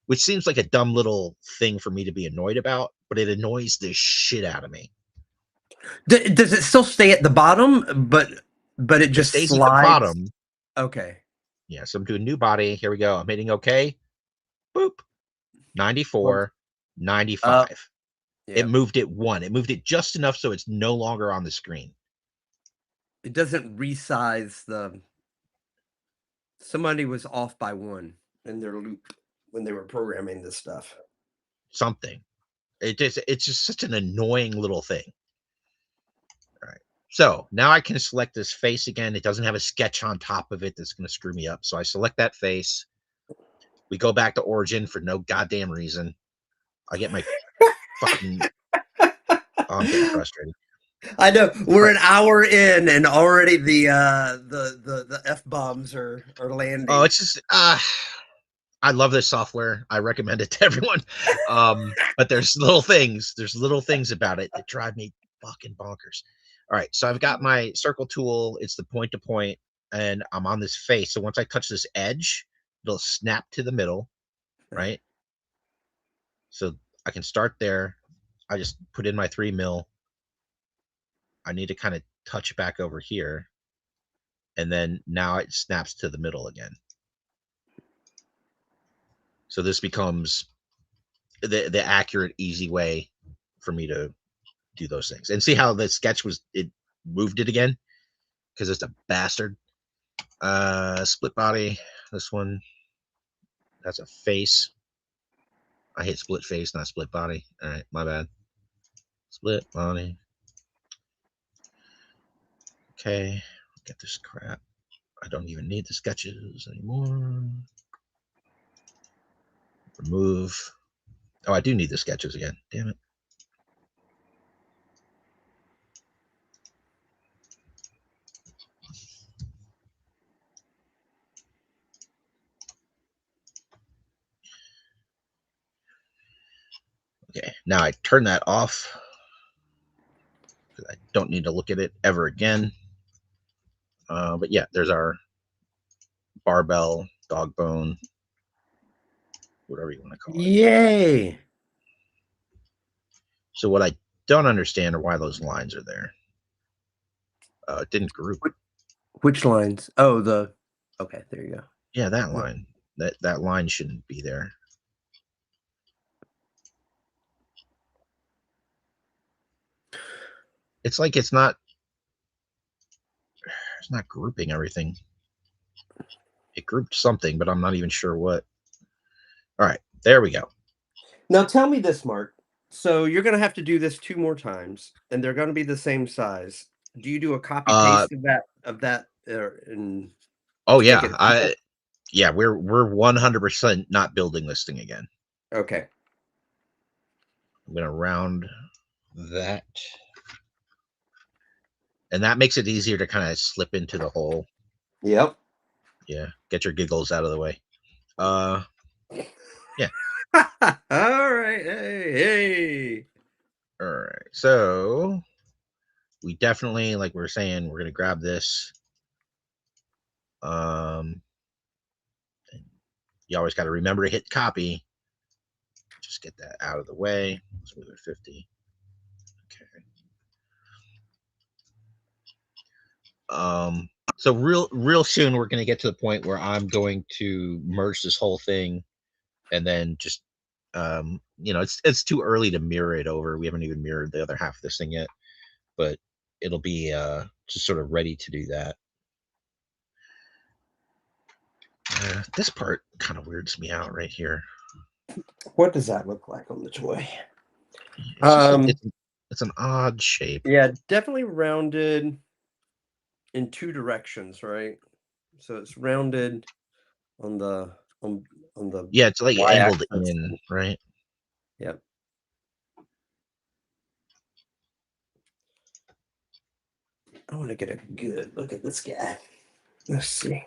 which seems like a dumb little thing for me to be annoyed about, but it annoys the shit out of me. Does it still stay at the bottom, but it It just stays at the slides? bottom. Okay. Yeah, so I'm doing new body. Here we go. I'm hitting OK. Boop. Well, 94. 95. Yeah. It moved it 1. It moved it just enough so it's no longer on the screen. It doesn't resize the. Somebody was off by 1 in their loop when they were programming this stuff. Something. It's just such an annoying little thing. All right. So now I can select this face again. It doesn't have a sketch on top of it that's going to screw me up. So I select that face. We go back to origin for no goddamn reason. I get my fucking. Oh, I'm getting frustrated. I know we're Right. an hour in and already the F bombs are landing. Oh, it's just I love this software. I recommend it to everyone. But there's little things about it that drive me fucking bonkers. All right, so I've got my circle tool. It's the point to point, and I'm on this face. So once I touch this edge, it'll snap to the middle, right? So I can start there. I just put in my 3 mil. I need to kind of touch back over here, and then now it snaps to the middle again. So this becomes the accurate, easy way for me to do those things. And see how the sketch it moved it again because it's a bastard. Split body. This one, that's a face. I hit split face, not split body. All right, my bad. Split body. Okay, get this crap. I don't even need the sketches anymore. Remove. Oh, I do need the sketches again. Damn it. Okay, now I turn that off. I don't need to look at it ever again. But yeah, there's our barbell, dog bone, whatever you want to call it. Yay! So what I don't understand are why those lines are there. It didn't group. Which lines? Oh, okay, there you go. Yeah, that line. That line shouldn't be there. It's like it's not grouping everything. It grouped something, but I'm not even sure what. All right, there we go. Now tell me this, Mark. So you're gonna have to do this 2 more times, and they're gonna be the same size. Do you do a copy paste of that, and Oh to make yeah, it yeah, we're 100% not building this thing again. okay. I'm gonna round that, and that makes it easier to kind of slip into the hole. Yep. Yeah, get your giggles out of the way. Yeah. All right. Hey. All right. So we definitely, like we were saying, we're gonna grab this. You always got to remember to hit copy. Just get that out of the way. Let's move it 50. Okay. So real soon we're gonna get to the point where I'm going to merge this whole thing, and then just it's too early to mirror it over. We haven't even mirrored the other half of this thing yet, but it'll be just sort of ready to do that. This part kind of weirds me out right here. What does that look like on the toy? It's an odd shape. Yeah, definitely rounded in 2 directions, right? So it's rounded on the Yeah, it's like angled y-axis. in, right? Yep. I want to get a good look at this guy. Let's see.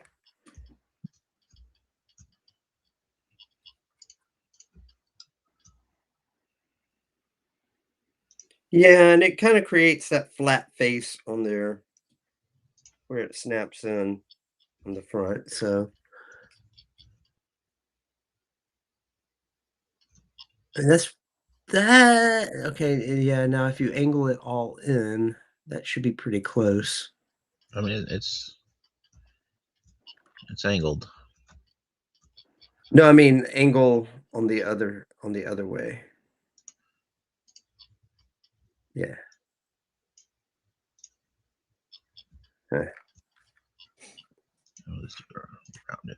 Yeah, and it kind of creates that flat face on there where it snaps in on the front. So, and that. Okay, yeah. Now, if you angle it all in, that should be pretty close. I mean, it's angled. No, I mean angle on the other way. Yeah. Huh. Oh, let's do around it.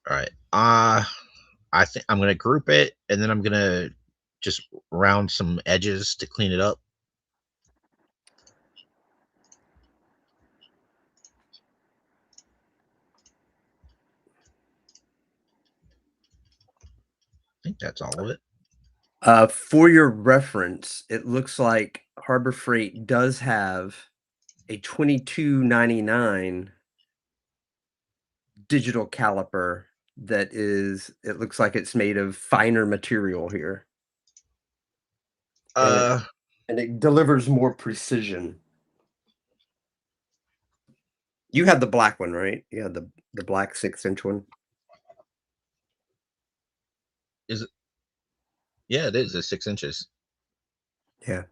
All right. I think I'm gonna group it, and then I'm gonna just round some edges to clean it up. I think that's all of it. For your reference, it looks like Harbor Freight does have a 22.99 digital caliper that is, it looks like it's made of finer material here. And Uh, it delivers more precision. You had the black one, right? You had the black 6-inch one? is it? Yeah, it is. It's 6 inches. Yeah.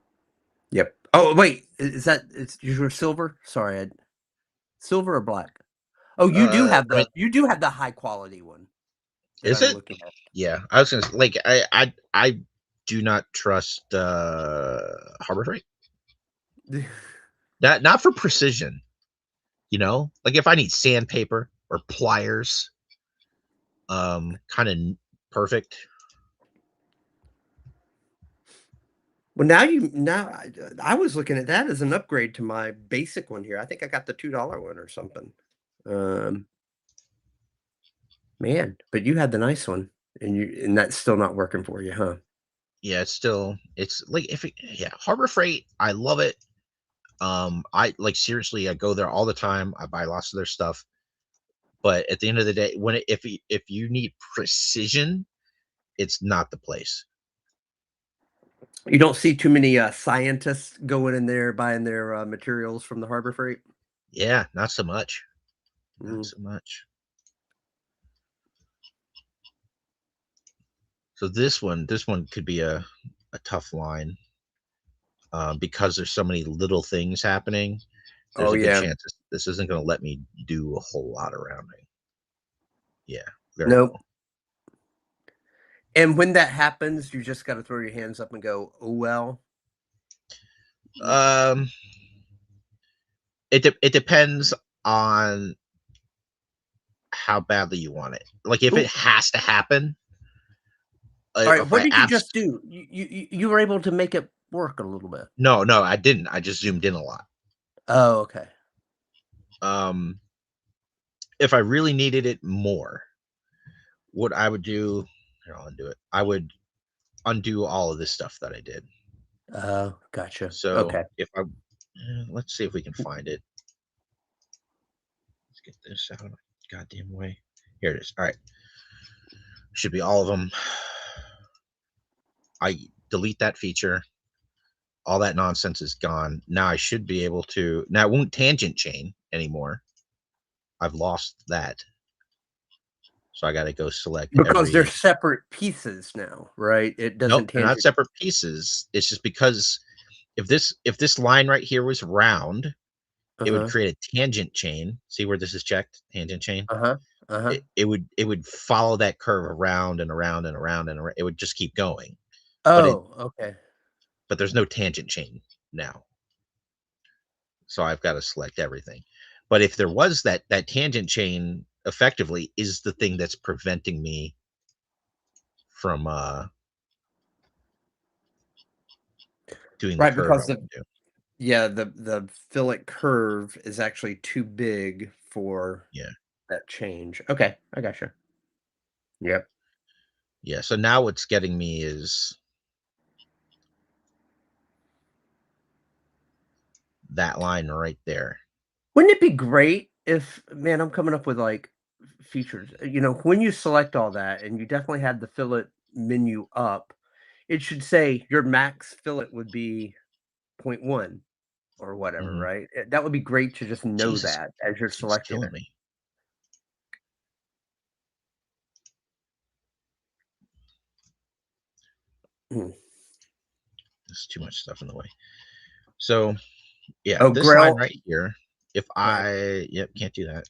Yep. Oh, wait, is that it's your silver? Sorry, silver or black? Oh, I mean, you do have the high quality one that is I'm it? looking at. Yeah, I was gonna like I do not trust Harbor Freight. Not for precision. You know, like if I need sandpaper or pliers, kind of perfect. Well, now I was looking at that as an upgrade to my basic one here. I think I got the $2 one or something. Um, man, but you had the nice one, and that's still not working for you, huh? Yeah, it's like yeah, Harbor Freight, I love it. I like seriously, I go there all the time. I buy lots of their stuff. But at the end of the day, if you need precision, it's not the place. You don't see too many scientists going in there buying their materials from the Harbor Freight. Yeah, not so much. Not Mm. so much. So this one could be a tough line, because there's so many little things happening. There's Oh a good yeah. chance this isn't going to let me do a whole lot of rounding. Yeah, very Nope. little. And when that happens, you just got to throw your hands up and go, "Oh well." Um, it depends on how badly you want it. Like if it Ooh. has to happen, All right. if What I did you abs just do? You were able to make it work a little bit. no, I didn't. I just zoomed in a lot. Oh, okay. Um, if I really needed it more, what I would do, here, I'll undo it. I would undo all of this stuff that I did. Oh, gotcha. So Okay. if I, let's see if we can find it. Let's get this out of my goddamn way. Here it is. All right, should be all of them. I delete that feature. All that nonsense is gone. Now I should be able to. Now it won't tangent chain anymore. I've lost that. So I got to go select Because they're every. separate pieces now, right? It Nope, doesn't they're not tangent. separate pieces. It's just because if this line right here was round, it would Uh-huh. create a tangent chain. See where this is checked? Tangent chain. Uh-huh. Uh-huh. It would follow that curve around and around and around and around. It would just keep going. But it Oh, okay. but there's no tangent chain now. So I've got to select everything. But if there was that tangent chain effectively is the thing that's preventing me from doing the Right, curve I because want to do. the fillet curve is actually too big for Yeah. that change. Okay, I gotcha. Yep. Yeah. So now what's getting me is that line right there. Wouldn't it be great if, man, I'm coming up with like features. When you select all that and you definitely had the fillet menu up, it should say your max fillet would be point 0.1 or whatever, Mhm. right? That would be great to just know Jesus, that as you're keeps selecting killing it. me. Hmm. There's too much stuff in the way. So yeah, Oh, this line Grail. right here, if Go ahead. yep, can't do that.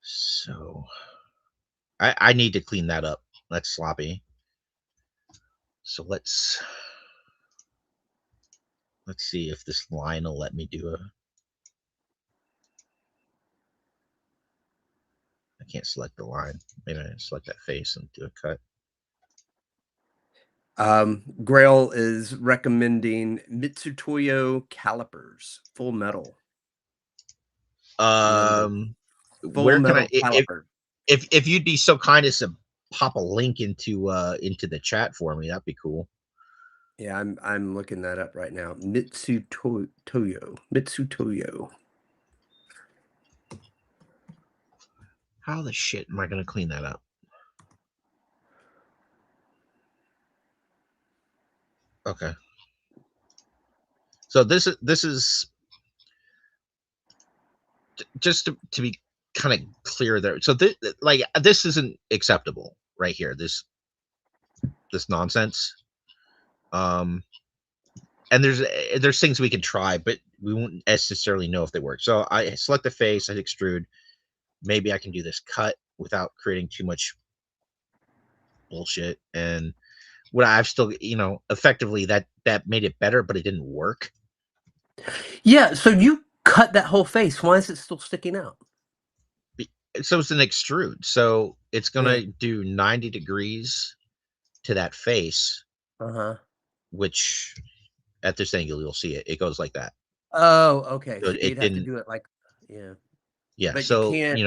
So I need to clean that up. That's sloppy. So let's see if this line will let me do a. I can't select the line. Maybe I select that face and do a cut. Grail is recommending Mitsutoyo calipers, full metal. Full Where can I metal caliper. if you'd be so kind as to pop a link into the chat for me, that'd be cool. Yeah, I'm looking that up right now. Mitsutoyo. How the shit am I gonna clean that up? Okay. So this is just to be kind of clear there. So this isn't acceptable right here. This nonsense. And there's things we can try, but we won't necessarily know if they work. So I select the face, I extrude. Maybe I can do this cut without creating too much bullshit. And what I've still, effectively that made it better, but it didn't work. Yeah, so you cut that whole face. Why is it still sticking out? So it's an extrude. So it's gonna do 90 degrees to that face. Which at this angle you'll see it. It goes like that. Oh, okay. So So it you'd have to didn't. do it like, yeah. Yeah. But you So can't.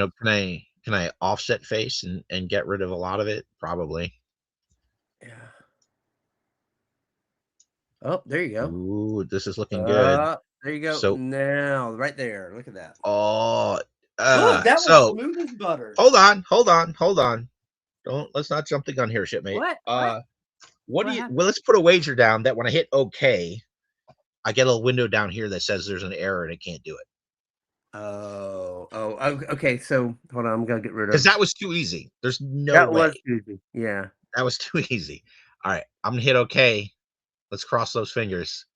can I offset face and get rid of a lot of it? Probably. Yeah. Oh, there you go. Ooh, this is looking good. There you go. So Now, right there. Look at that. oh Look, that was so smooth as butter. hold on. Let's not jump the gun here, shipmate. What do you happened? well let's put a wager down that when I hit OK, I get a little window down here that says there's an error and it can't do it. Oh, okay. So hold on, I'm gonna get rid of Because that was too easy. There's no that way. was easy. Yeah. That was too easy. All right, I'm gonna hit OK. Let's cross those fingers.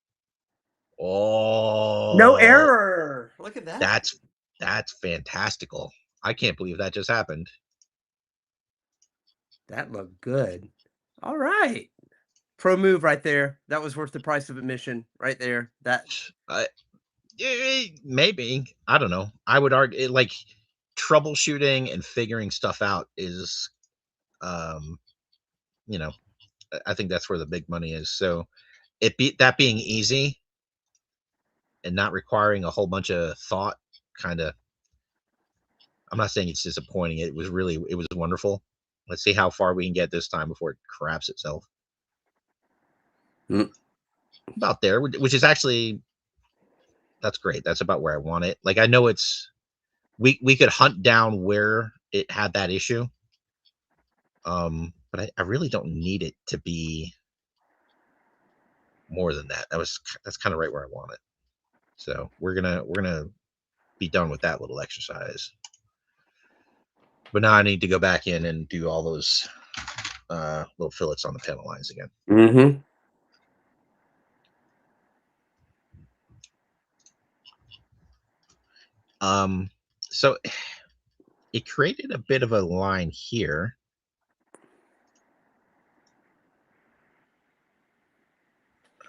No Oh, error. Look at that. that's fantastical. I can't believe that just happened. That looked good. All right. Pro move right there. That was worth the price of admission right there. That Maybe. I don't know. I would argue like troubleshooting and figuring stuff out is you know, I think that's where the big money is. So that being easy and not requiring a whole bunch of thought, kind of. I'm not saying it's disappointing. It was wonderful. Let's see how far we can get this time before it craps itself. About there, which is actually that's great. That's about where I want it. Like I know it's we could hunt down where it had that issue. But I really don't need it to be more than that. That's kind of right where I want it. So we're gonna be done with that little exercise. But now I need to go back in and do all those little fillets on the panel lines again. Mm-hmm. So it created a bit of a line here.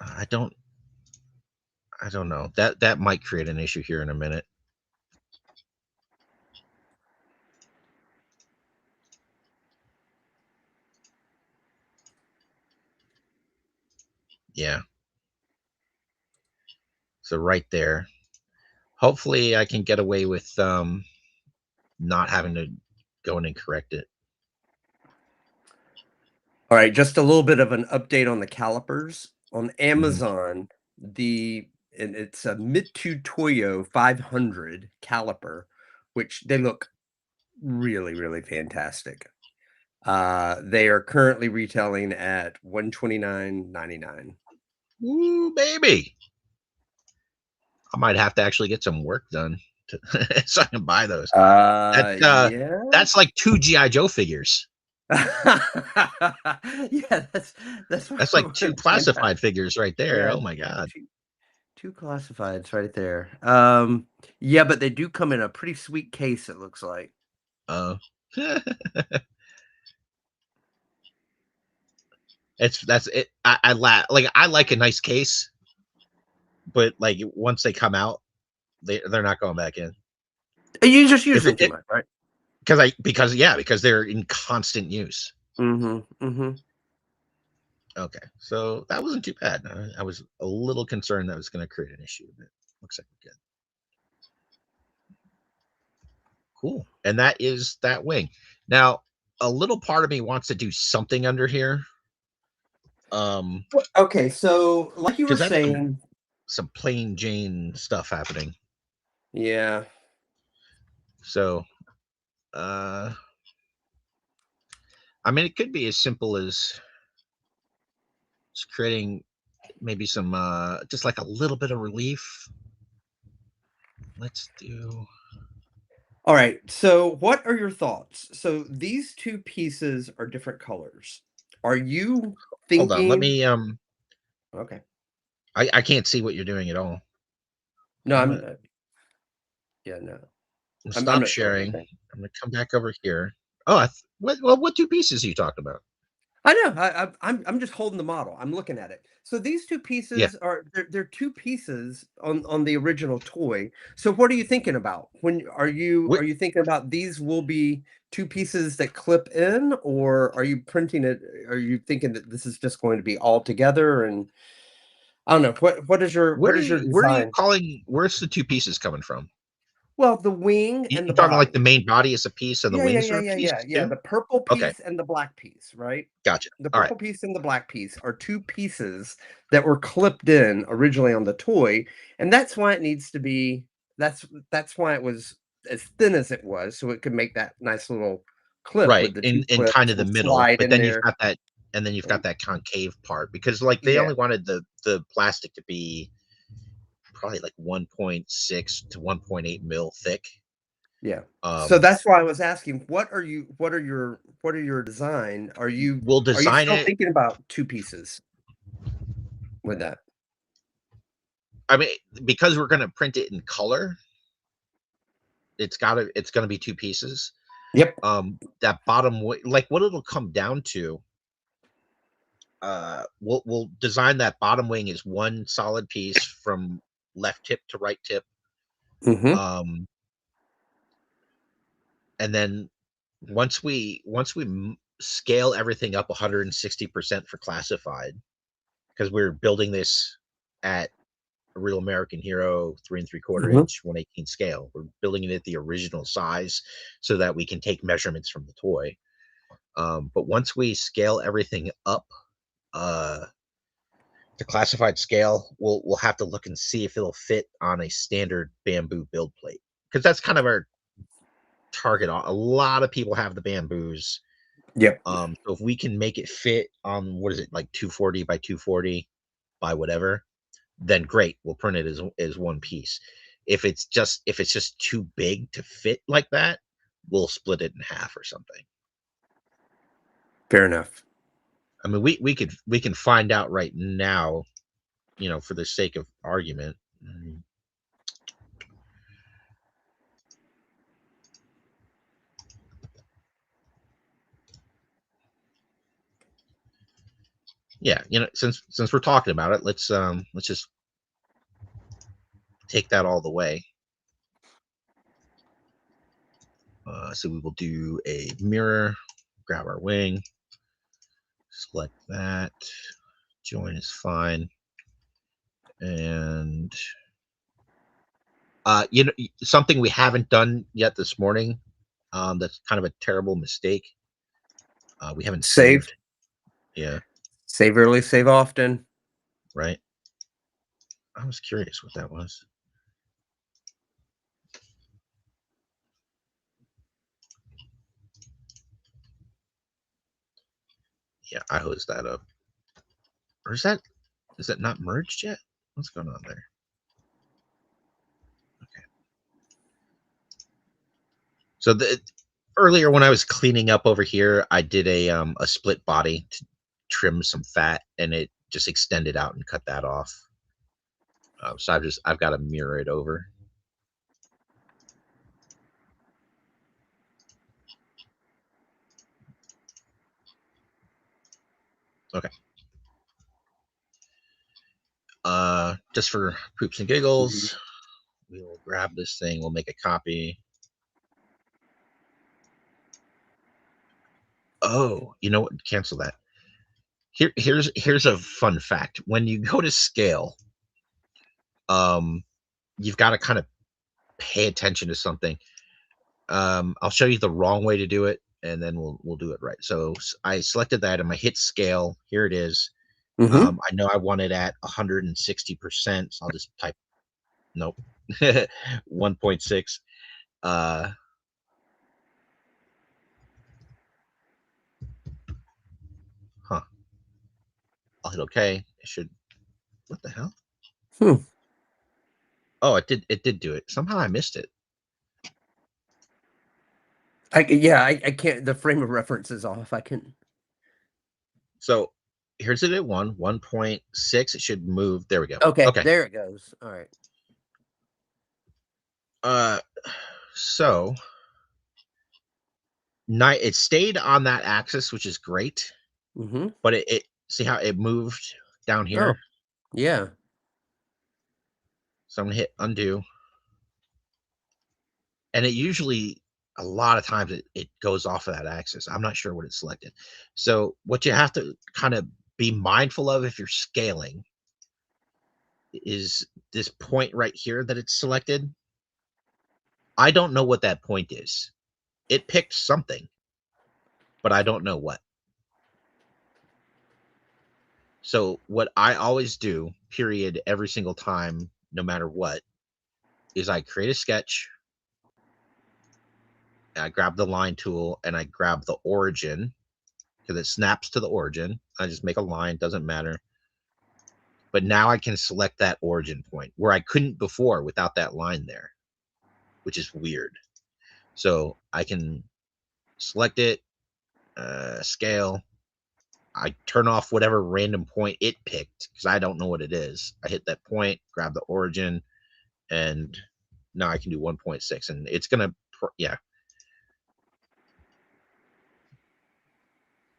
I don't know. That might create an issue here in a minute. Yeah. So right there. Hopefully I can get away with not having to go in and correct it. All right, just a little bit of an update on the calipers. On Amazon, it's a Mitsutoyo 500 caliper, which they look really, really fantastic. They are currently retailing at $129.99. Ooh, baby. I might have to actually get some work done so I can buy those. Yeah. That's like 2 G.I. Joe figures. Yeah, That's like 2 classified figures right there. Yeah, Oh my god. two classifieds right there. Yeah, but they do come in a pretty sweet case, it looks like. Uh, That's it. I like I like a nice case, but like once they come out, they're not going back in. You just use If them too it much, right? because they're in constant use. Mhm, mhm. Okay, so that wasn't too bad. I was a little concerned that was going to create an issue, but looks like we're good. Cool, and that is that wing. Now, a little part of me wants to do something under here, Okay, so like you were because that's saying, some plain Jane stuff happening. yeah. So, uh, I mean, it could be as simple as just creating maybe some, just like a little bit of relief. Let's do. All right. So, what are your thoughts? So, these two pieces are different colors. Are you Hold on, let thinking? me. Okay. I can't see what you're doing at all. No, I'm I'm. gonna Yeah, no. I'm stop not sure sharing. anything. I'm gonna come back over here. Oh, what two pieces are you talking about? I know. I'm just holding the model. I'm looking at it. So these two Yeah, pieces are they're two pieces on the original toy. So what are you thinking about? When we're, are you thinking about these will be two pieces that clip in, or are you printing it? Are you thinking that this is just going to be all together? And I don't know. What is your where are you design? calling? Where's the two pieces coming from? Well, the wing and You the talking like body. the main body is a piece and the Yeah, yeah, wings yeah, are a yeah, piece yeah, yeah, too? the purple Okay, piece and the black piece, right? gotcha. The All right, purple piece and the black piece are 2 pieces that were clipped in originally on the toy, and that's why it needs to be that's why it was as thin as it was, so it could make that nice little clip right, with the 2 in kind clips of the and middle, slide but in then you've there. got that, and then you've got that concave part because like they Yeah, only wanted the plastic to be probably like 1.6 to 1.8 mil thick. yeah. So Um, that's why I was asking, what are your design? we'll Are you design still it. thinking about 2 pieces with that? I mean, because we're gonna print it in color, it's gonna be two pieces. Yep. That bottom like what it'll come down to, we'll design that bottom wing as one solid piece from left tip to right tip. Mhm. Um, and then once we scale everything up 160% for classified, because we're building this at a real American Hero 3 3/4 Mhm. inch 1/18 scale. We're building it at the original size so that we can take measurements from the toy. But once we scale everything up, uh, to classified scale, we'll have to look and see if it'll fit on a standard bamboo build plate because that's kind of our target. A lot of people have the bamboos. Yep. So if we can make it fit on what is it like 240 by 240 by whatever, then great. We'll print it as one piece. If it's just too big to fit like that, we'll split it in half or something. Fair enough. I mean, we can find out right now, for the sake of argument. Yeah, since we're talking about it, let's just take that all the way. So we will do a mirror, grab our wing, select that, join is fine, and something we haven't done yet this morning. That's kind of a terrible mistake. We haven't Save. saved. Yeah, Save early, save often. right. I was curious what that was. Yeah, I hosed that up. Or is that not merged yet? What's going on there? Okay. So earlier when I was cleaning up over here, I did a split body to trim some fat, and it just extended out and cut that off. So I've got to mirror it over. Okay, just for poops and giggles, we'll grab this thing. We'll make a copy. Oh, you know what? Cancel that. Here's a fun fact. When you go to scale, you've got to kind of pay attention to something. I'll show you the wrong way to do it, and then we'll do it right. So I selected that, and I hit scale. Here it is. I know I want it at 160%. So I'll just type nope, 1.6. Huh. I'll hit OK. It should. What the hell? Oh, it did. It did do it. Somehow I missed it. I can't. The frame of reference is off. I can. So here's it at 1.6. It should move. There we go. Okay, Okay. there it goes. All right. So it stayed on that axis, which is great. But it see how it moved down here? Oh, yeah. So I'm gonna hit undo. And it usually, a lot of times, it goes off of that axis. I'm not sure what it's selected. So what you have to kind of be mindful of if you're scaling is this point right here that it's selected. I don't know what that point is. It picked something, but I don't know what. So what I always do, period, every single time, no matter what, is I create a sketch, I grab the line tool, and I grab the origin, because it snaps to the origin. I just make a line, doesn't matter. But now I can select that origin point, where I couldn't before without that line there, which is weird. So I can select it, scale. I turn off whatever random point it picked, because I don't know what it is. I hit that point, grab the origin, and now I can do 1.6, and it's gonna, yeah.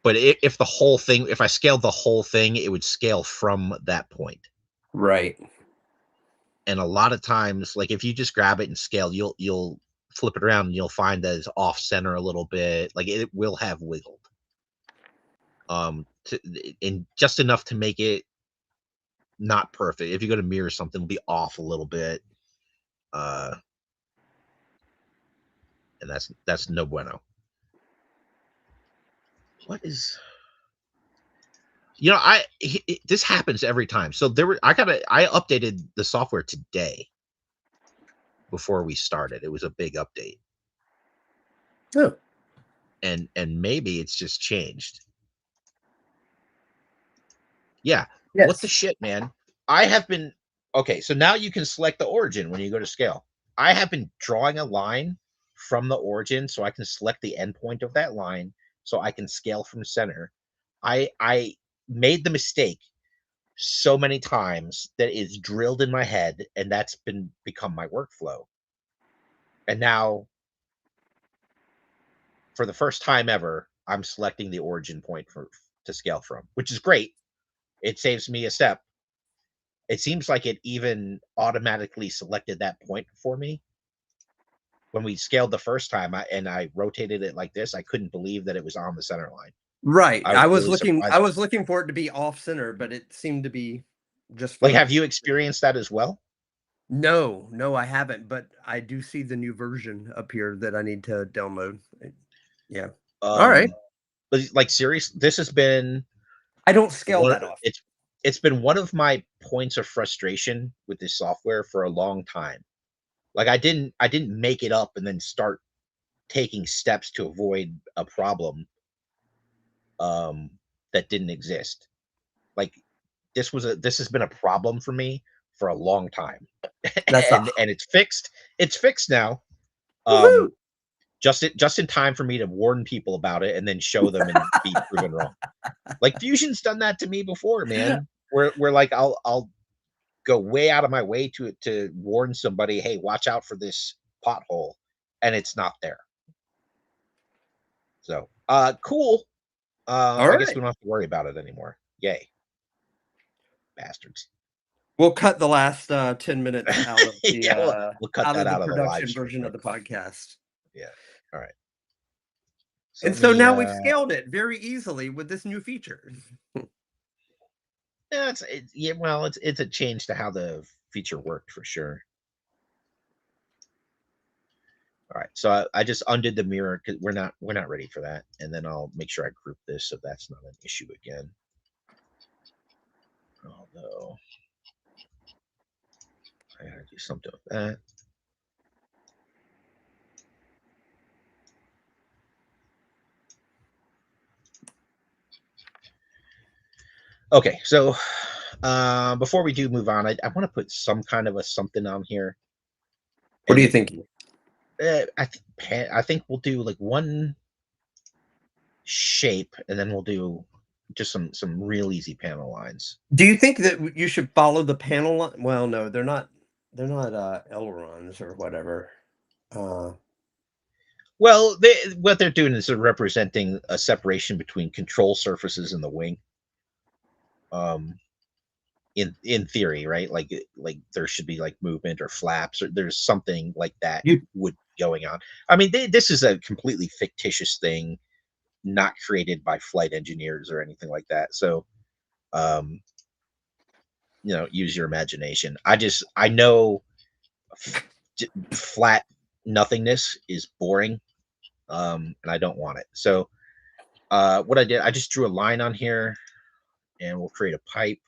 But if the whole thing, if I scaled the whole thing, it would scale from that point. Right. And a lot of times, like if you just grab it and scale, you'll flip it around and you'll find that it's off center a little bit. Like it will have wiggled. And just enough to make it not perfect. If you go to mirror something, it'll be off a little bit. And that's no bueno. What is, this happens every time. So I updated the software today before we started. It was a big update. Oh. And maybe it's just changed. Yeah. Yes. What the shit, man? I have been okay. So now you can select the origin when you go to scale. I have been drawing a line from the origin, so I can select the endpoint of that line, so I can scale from center. I made the mistake so many times that it's drilled in my head, and that's become my workflow. And now, for the first time ever, I'm selecting the origin point to scale from, which is great. It saves me a step. It seems like it even automatically selected that point for me. When we scaled the first time, I rotated it like this, I couldn't believe that it was on the center line. Right. I was really looking. surprised. I was looking for it to be off center, but it seemed to be just like. fine. Have you experienced that as well? No, I haven't. But I do see the new version up here that I need to download. Yeah. All right. But like, serious, this has been. I don't scale that off. It's been one of my points of frustration with this software for a long time. Like I didn't make it up and then start taking steps to avoid a problem that didn't exist. Like this has been a problem for me for a long time. and it's fixed. It's fixed now. Just in time for me to warn people about it and then show them and be proven wrong. Like Fusion's done that to me before, man. Where like I'll go way out of my way to warn somebody, hey, watch out for this pothole, and it's not there. So cool. I guess we don't have to worry about it anymore. Yay. Bastards. We'll cut the last 10 minutes out of the Yeah, we'll cut that out of the live production stream. version of the podcast. Yeah. All right. And so now we've scaled it very easily with this new feature. Yeah, it's a change to how the feature worked for sure. All right, so I just undid the mirror because we're not ready for that, and then I'll make sure I group this so that's not an issue again. Although I gotta do something with that. Okay, so before we do move on, I want to put some kind of a something on here. What are you thinking? I think we'll do like one shape, and then we'll do just some real easy panel lines. Do you think that you should follow the panel line? Well, no, they're not ailerons or whatever. Well, what they're doing is they're representing a separation between control surfaces and the wing. In theory, right? Like there should be like movement or flaps, or there's something like that would going on. I mean, this is a completely fictitious thing, not created by flight engineers or anything like that. So, use your imagination. I know flat nothingness is boring, and I don't want it. So, what I did, I just drew a line on here, and we'll create a pipe.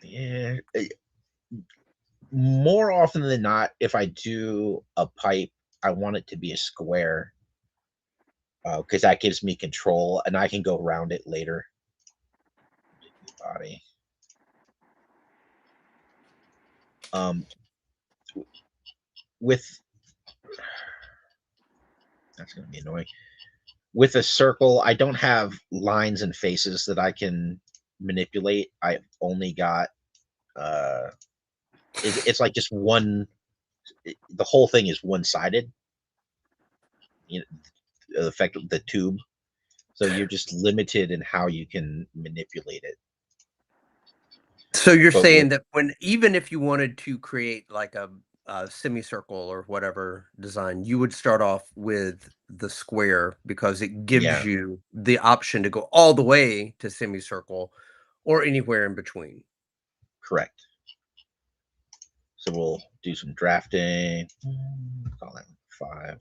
Yeah. More often than not, if I do a pipe, I want it to be a square, because that gives me control, and I can go around it later. Body. With that's going to be annoying. With a circle, I don't have lines and faces that I can manipulate. I've only got it's like just one. The whole thing is one-sided. The effect of the tube, so you're just limited in how you can manipulate it. So you're saying that even if you wanted to create like a semicircle or whatever design, you would start off with the square because it gives you the option to go all the way to semicircle or anywhere in between. Correct. So we'll do some drafting. Call that 5.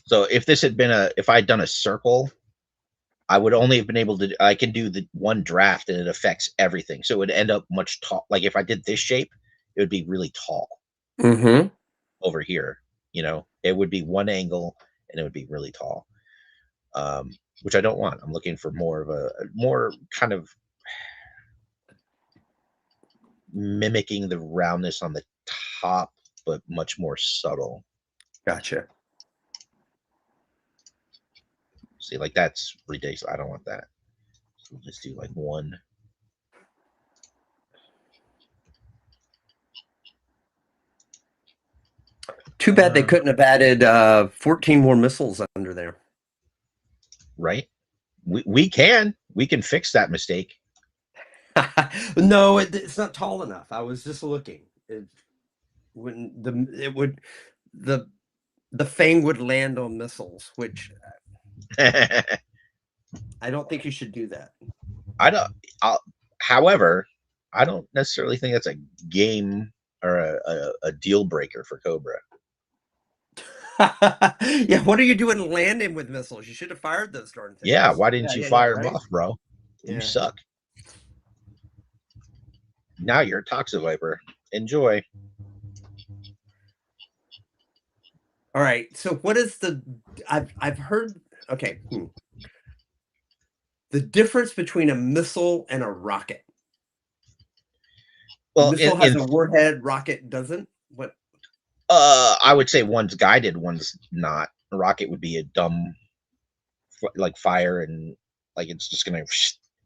So if this had been if I'd done a circle, I would only have been able to. I can do the one draft and it affects everything. So it would end up much tall. Like if I did this shape, it would be really tall. Over here, it would be one angle and it would be really tall, which I don't want. I'm looking for more of a more kind of mimicking the roundness on the top, but much more subtle. Gotcha. See, like that's ridiculous. I don't want that. So we'll just do like one. Too bad they couldn't have added 14 more missiles under there. Right? We can fix that mistake. No, it's not tall enough. I was just looking. The Fang would land on missiles, which I don't think you should do that. However, I don't necessarily think that's a game or a deal breaker for Cobra. Yeah, what are you doing landing with missiles? You should have fired those darn things. Yeah, why didn't you fire them off, bro? Yeah. You suck. Now you're a Toxic Viper. Enjoy. All right. So what is I've heard, okay. The difference between a missile and a rocket. Well, Missile has a warhead, rocket doesn't. What? I would say one's guided, one's not. A rocket would be a dumb, like fire, and like it's just gonna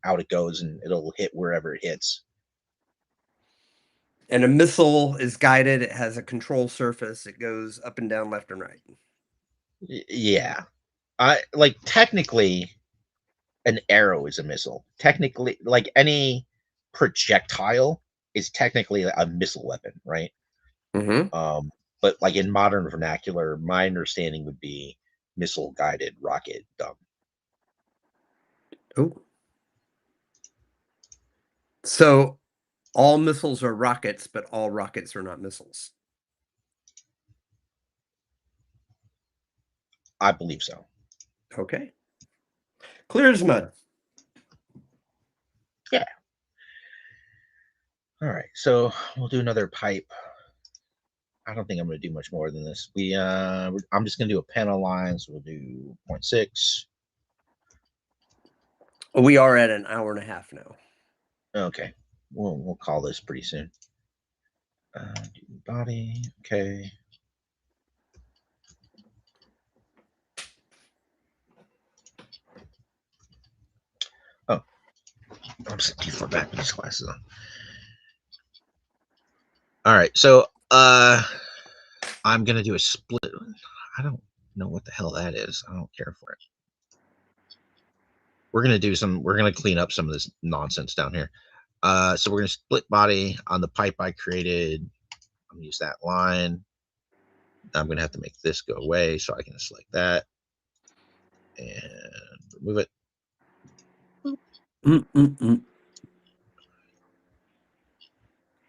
out it goes, and it'll hit wherever it hits. And a missile is guided. It has a control surface. It goes up and down, left and right. Yeah, I like technically an arrow is a missile. Technically, like any projectile is technically a missile weapon, right? Mm-hmm. But like in modern vernacular, my understanding would be missile guided rocket dumb. Oh. So all missiles are rockets, but all rockets are not missiles. I believe so. Okay. Clear as mud. Yeah. All right. So we'll do another pipe. I don't think I'm going to do much more than this. I'm just going to do a panel line. So we'll do 0.6. We are at an hour and a half now. Okay. We'll call this pretty soon. Do body. Okay. Oh, I'm too far back with these glasses on. All right. So I'm going to do a split. I don't know what the hell that is. I don't care for it. We're going to clean up some of this nonsense down here. So we're going to split body on the pipe I created. I'm going to use that line. I'm going to have to make this go away, so I can select that and remove it.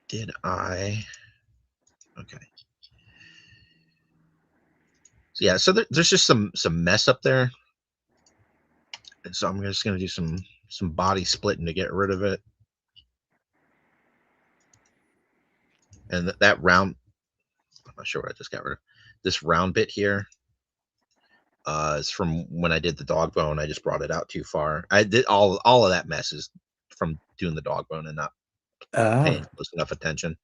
Did I? Okay. So yeah, so there's just some mess up there. And so I'm just going to do some body splitting to get rid of it. And that round, I'm not sure what I just got rid of. This round bit here is from when I did the dog bone. I just brought it out too far. I did all of that mess is from doing the dog bone and not paying close enough attention.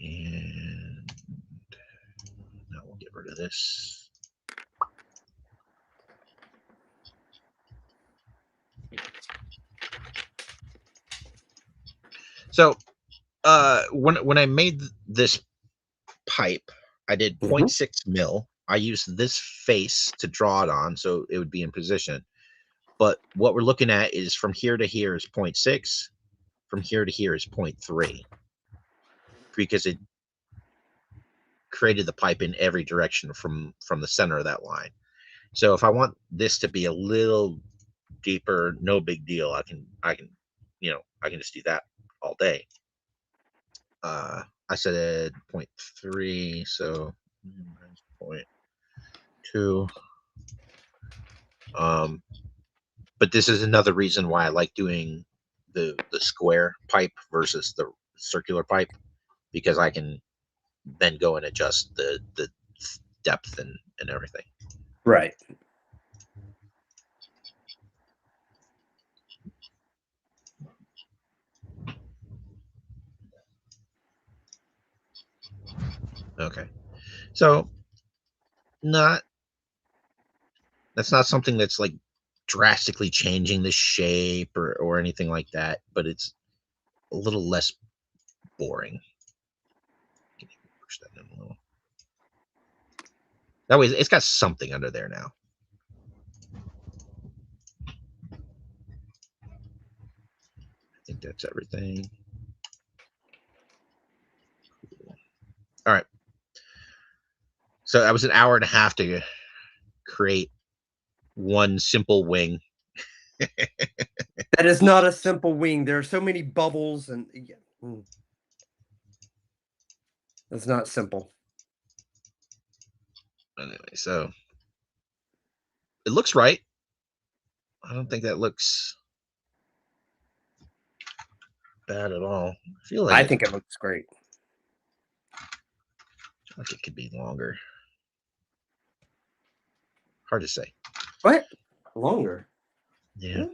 And now we'll get rid of this. So when I made this pipe, I did 0.6 mil. I used this face to draw it on, so it would be in position. But what we're looking at is from here to here is 0.6. From here to here is 0.3. Because it created the pipe in every direction from the center of that line. So if I want this to be a little deeper, no big deal. I can just do that all day. I said 0.3, so 0.2. But this is another reason why I like doing the square pipe versus the circular pipe, because I can then go and adjust the depth and everything. Right. Okay. So that's not something that's like drastically changing the shape or anything like that, but it's a little less boring. Push that in a little. That way it's got something under there now. I think that's everything. Cool. All right. So that was an hour and a half to create one simple wing. That is not a simple wing. There are so many bubbles and it's not simple. Anyway, so it looks right. I don't think that looks bad at all. I feel like I think it looks great. like it could be longer. Hard to say. What? Longer? Yeah.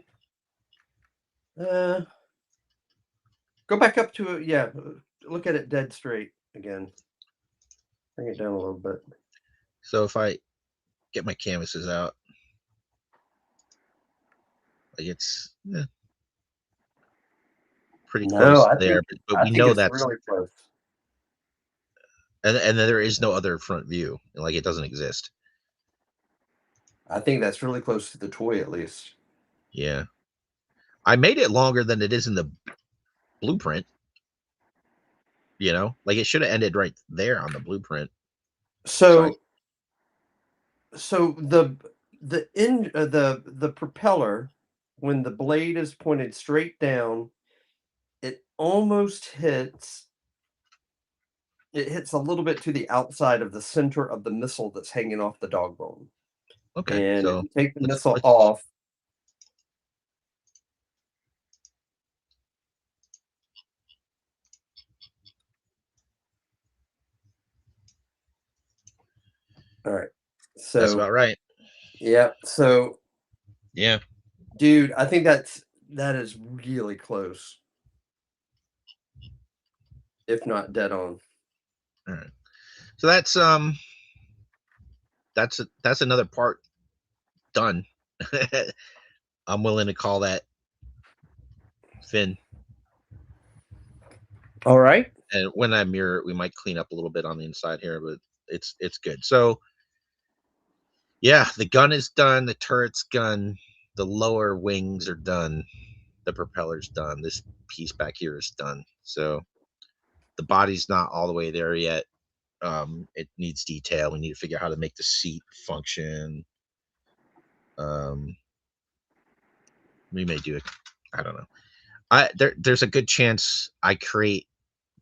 Go back up to it. Yeah, look at it dead straight again. Bring it down a little bit. So if I get my canvases out, like it's pretty close there, but I we think know it's that's really close. and there is no other front view, like it doesn't exist. I think that's really close to the toy, at least. Yeah, I made it longer than it is in the blueprint. You know, like it should have ended right there on the blueprint. So the propeller, when the blade is pointed straight down, it almost hits. It hits a little bit to the outside of the center of the missile that's hanging off the dog bone. Okay, And if so you take the let's missile off, all right. that's So about right. yeah. So Yeah. dude, I think that is really close, if not dead on. All right. So that's another part done. I'm willing to call that fin. All right. And when I mirror it, we might clean up a little bit on the inside here, but it's good. So yeah, the gun is done, the turret's done, the lower wings are done, the propeller's done, this piece back here is done. So the body's not all the way there yet. It needs detail. We need to figure out how to make the seat function. We may do it. I don't know. There's a good chance I create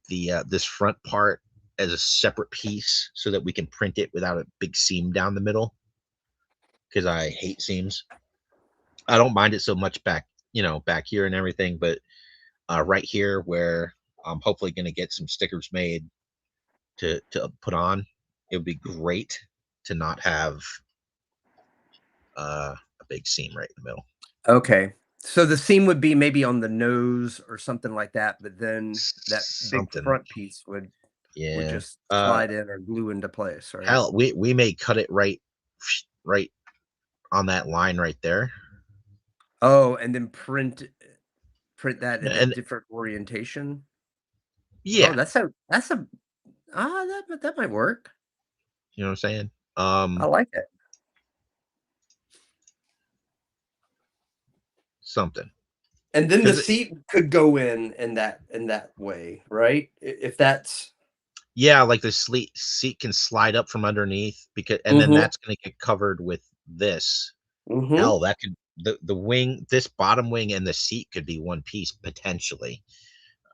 the this front part as a separate piece so that we can print it without a big seam down the middle, because I hate seams. I don't mind it so much back, back here and everything, but right here where I'm hopefully going to get some stickers made to put on, it would be great to not have a big seam right in the middle. Okay. So the seam would be maybe on the nose or something like that, but then that big Something, front piece would yeah. just slide in or glue into place, right? Hell, we may cut it right on that line right there, Oh, and then print that in a and different orientation. Oh, yeah, that's a that might work. you know what I'm saying. I like it. Something, And then the because seat could go in that way, right? If that's yeah, like the seat can slide up from underneath, and then Mhm. that's going to get covered with this. Mhm. Hell, that could the wing, this bottom wing, and the seat could be one piece potentially.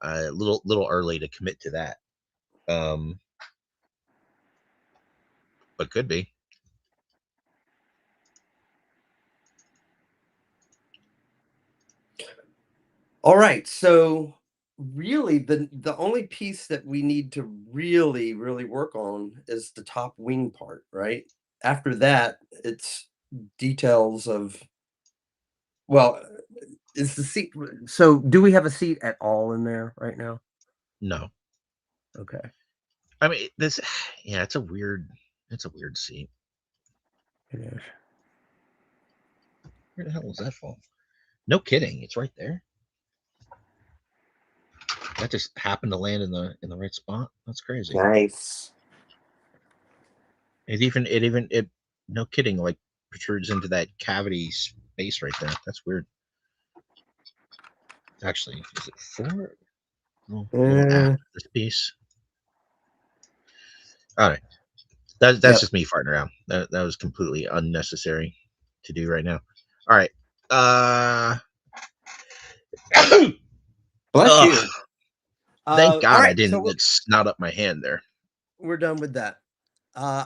A little early to commit to that, um, but could be. All right. So really the only piece that we need to really work on is the top wing part, right? After that, it's details of well, is the seat so do we have a seat at all in there right now? No, Okay. I mean this. Yeah, it's a weird seat. It is. Where the hell was that from? No kidding, it's right there. That just happened to land in the right spot. That's crazy. Nice. It no kidding, like protrudes into that cavity space right there. That's weird. Actually, is it four? Well, a little after this piece. All right, that's Yep. just me farting around. That was completely unnecessary to do right now. All right. Bless Ugh, you. thank All God I right, didn't so like snot up my hand there. we're done with that.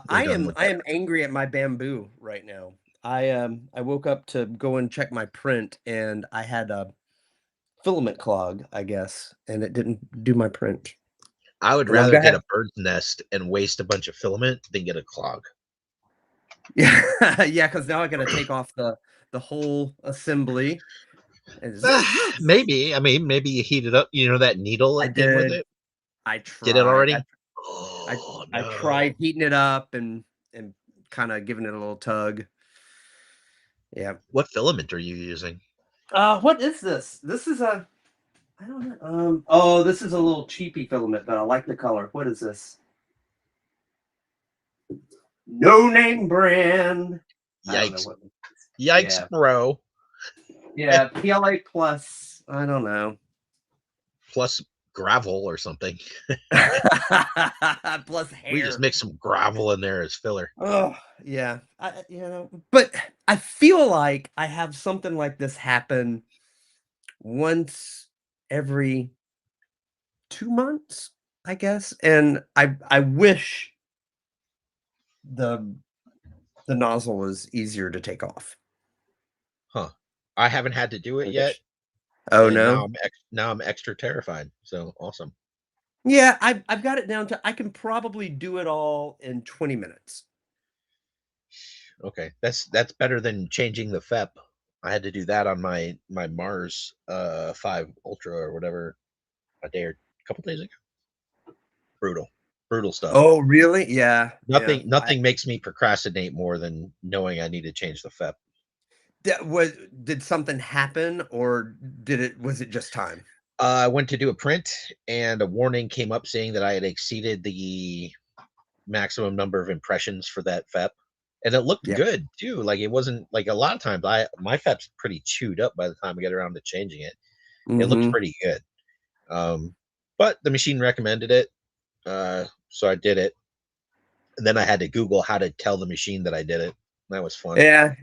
We're done with I that. am angry at my bamboo right now. I woke up to go and check my print and I had a filament clog, I guess, and it didn't do my print. I would And I'm rather gonna get have a bird's nest and waste a bunch of filament than get a clog. yeah, yeah, because now I gotta take off the whole assembly And zzz, Maybe. I mean, maybe you heat it up. You know that needle I that came with did. it? I Did it tried. already? I Oh I no. tried heating it up and kind of giving it a little tug. Yeah. What filament are you using? What is this? This is a I don't know. Oh, this is a little cheapy filament, but I like the color. What is this? No name brand. I don't know Yikes. what. Yikes, Yeah. bro. Yeah. PLA plus. I don't know. Plus gravel or something. Plus We just hair. mix some gravel in there as filler. Oh, yeah. But I feel like I have something like this happen once every 2 months, I guess. And I wish the the nozzle was easier to take off. Huh. I haven't had to do it I yet, wish. Oh and no. now I'm extra terrified. So awesome. Yeah, I've got it down to I can probably do it all in 20 minutes. Okay. That's better than changing the FEP. I had to do that on my Mars 5 Ultra or whatever a couple days ago. Brutal. Brutal stuff. Oh, really? Yeah, yeah. Nothing makes me procrastinate more than knowing I need to change the FEP. Did something happen or was it just time? I went to do a print and a warning came up saying that I had exceeded the maximum number of impressions for that FEP. And it looked Yep. good too. Like it wasn't like a lot of times my FEP's pretty chewed up by the time I get around to changing it. It looks Mhm. pretty good. But the machine recommended it. So I did it. And then I had to Google how to tell the machine that I did it. That was fun. Yeah.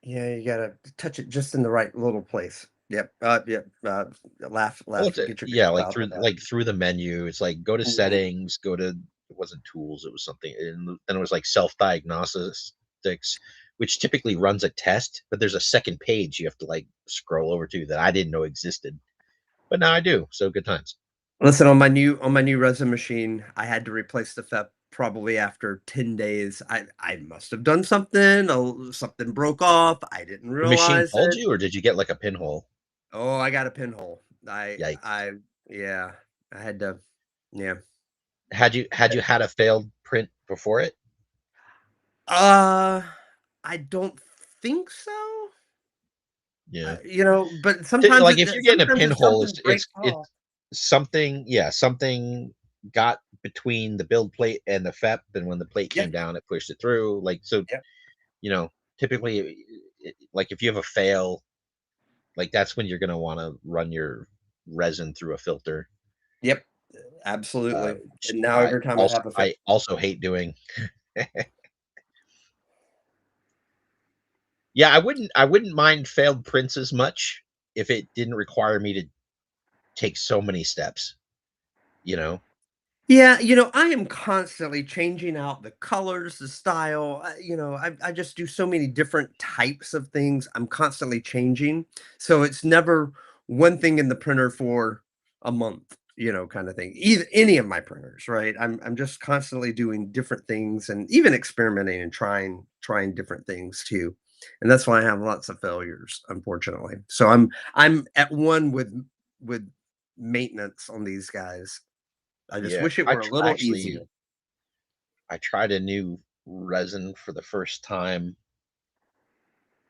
Yeah, you gotta touch it just in the right little place. Yep. Yep. Well, Laugh. Get your yeah, giggle out at that. like through the menu. It's like go to Mhm. settings, go to it wasn't tools, it was something, and then it was like self-diagnostics, which typically runs a test, but there's a second page you have to like scroll over to that I didn't know existed. But now I do. So good times. Listen, on my new resin machine, I had to replace the FEP probably after 10 days. I must have done something. Something broke off. I didn't The machine realize told it. you, or did you get like a pinhole? Oh, I got a pinhole. I Yikes. I yeah. I had to yeah. Had you had a failed print before it? Uh I don't think so. Yeah. But sometimes Like if you're getting a sometimes if pinhole, something breaks off. it's something, yeah, something got between the build plate and the FEP, and when the plate Yep. came down, it pushed it through. Like so, Yep. typically, like if you have a fail, like that's when you're gonna want to run your resin through a filter. Yep. Absolutely. Which And now every time I have a I also hate doing. Yeah, I wouldn't mind failed prints as much if it didn't require me to take so many steps. You know. Yeah, I am constantly changing out the colors, the style. I just do so many different types of things. I'm constantly changing. So it's never one thing in the printer for a month, kind of thing. Either any of my printers, right? I'm just constantly doing different things and even experimenting and trying different things too. And that's why I have lots of failures, unfortunately. So I'm at one with maintenance on these guys. I just Yeah, wish it were a little actually easier. I tried a new resin for the first time,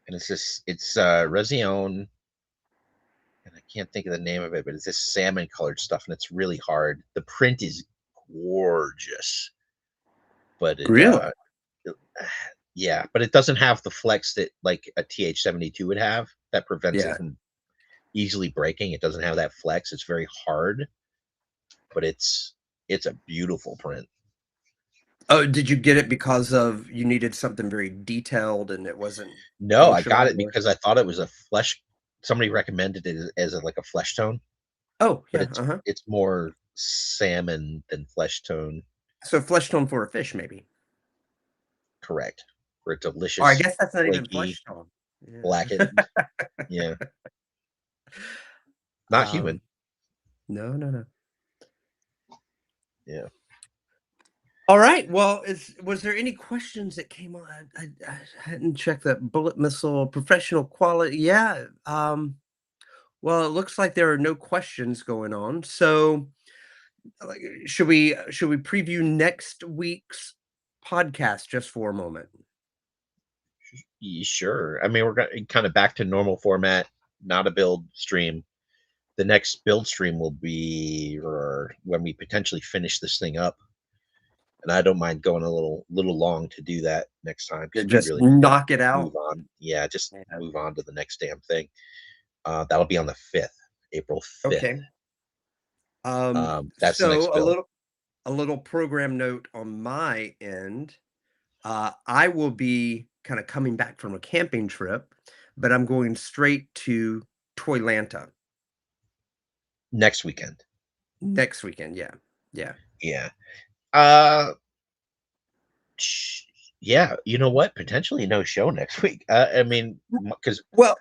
and it's Resin, and I can't think of the name of it, but it's this salmon colored stuff, and it's really hard. The print is gorgeous, but Really? yeah, but it doesn't have the flex that like a TH72 would have that prevents it Yeah. from easily breaking. It doesn't have that flex. It's very hard, but it's a beautiful print. Oh, did you get it because of you needed something very detailed and it wasn't No, I got functional it or because I thought it was a flesh. Somebody recommended it as like a flesh tone, Oh, but yeah, uh-huh. it's more salmon than flesh tone. So flesh tone for a fish, maybe. Correct. For a Or I delicious, guess that's not even flaky, flesh tone. Yeah. blackened. Yeah, not human. No, no, no. Yeah. All right. Well, was there any questions that came on? I hadn't checked that bullet missile professional quality. Yeah. Well, it looks like there are no questions going on. So, like, should we preview next week's podcast just for a moment? Sure. I mean, we're going kind of back to normal format, not a build stream. The next build stream will be or when we potentially finish this thing up. And I don't mind going a little long to do that next time Yeah, because we just really need to knock it move out. on. Yeah, just Yeah. move on to the next damn thing. That'll be on the 5th, April 5th. Okay. That's the next So build. a little program note on my end. I will be kind of coming back from a camping trip, but I'm going straight to Toylanta Next weekend. next weekend. Yeah. Yeah. Yeah. Uh, yeah. You know what? Potentially no show next week. I mean, because Well,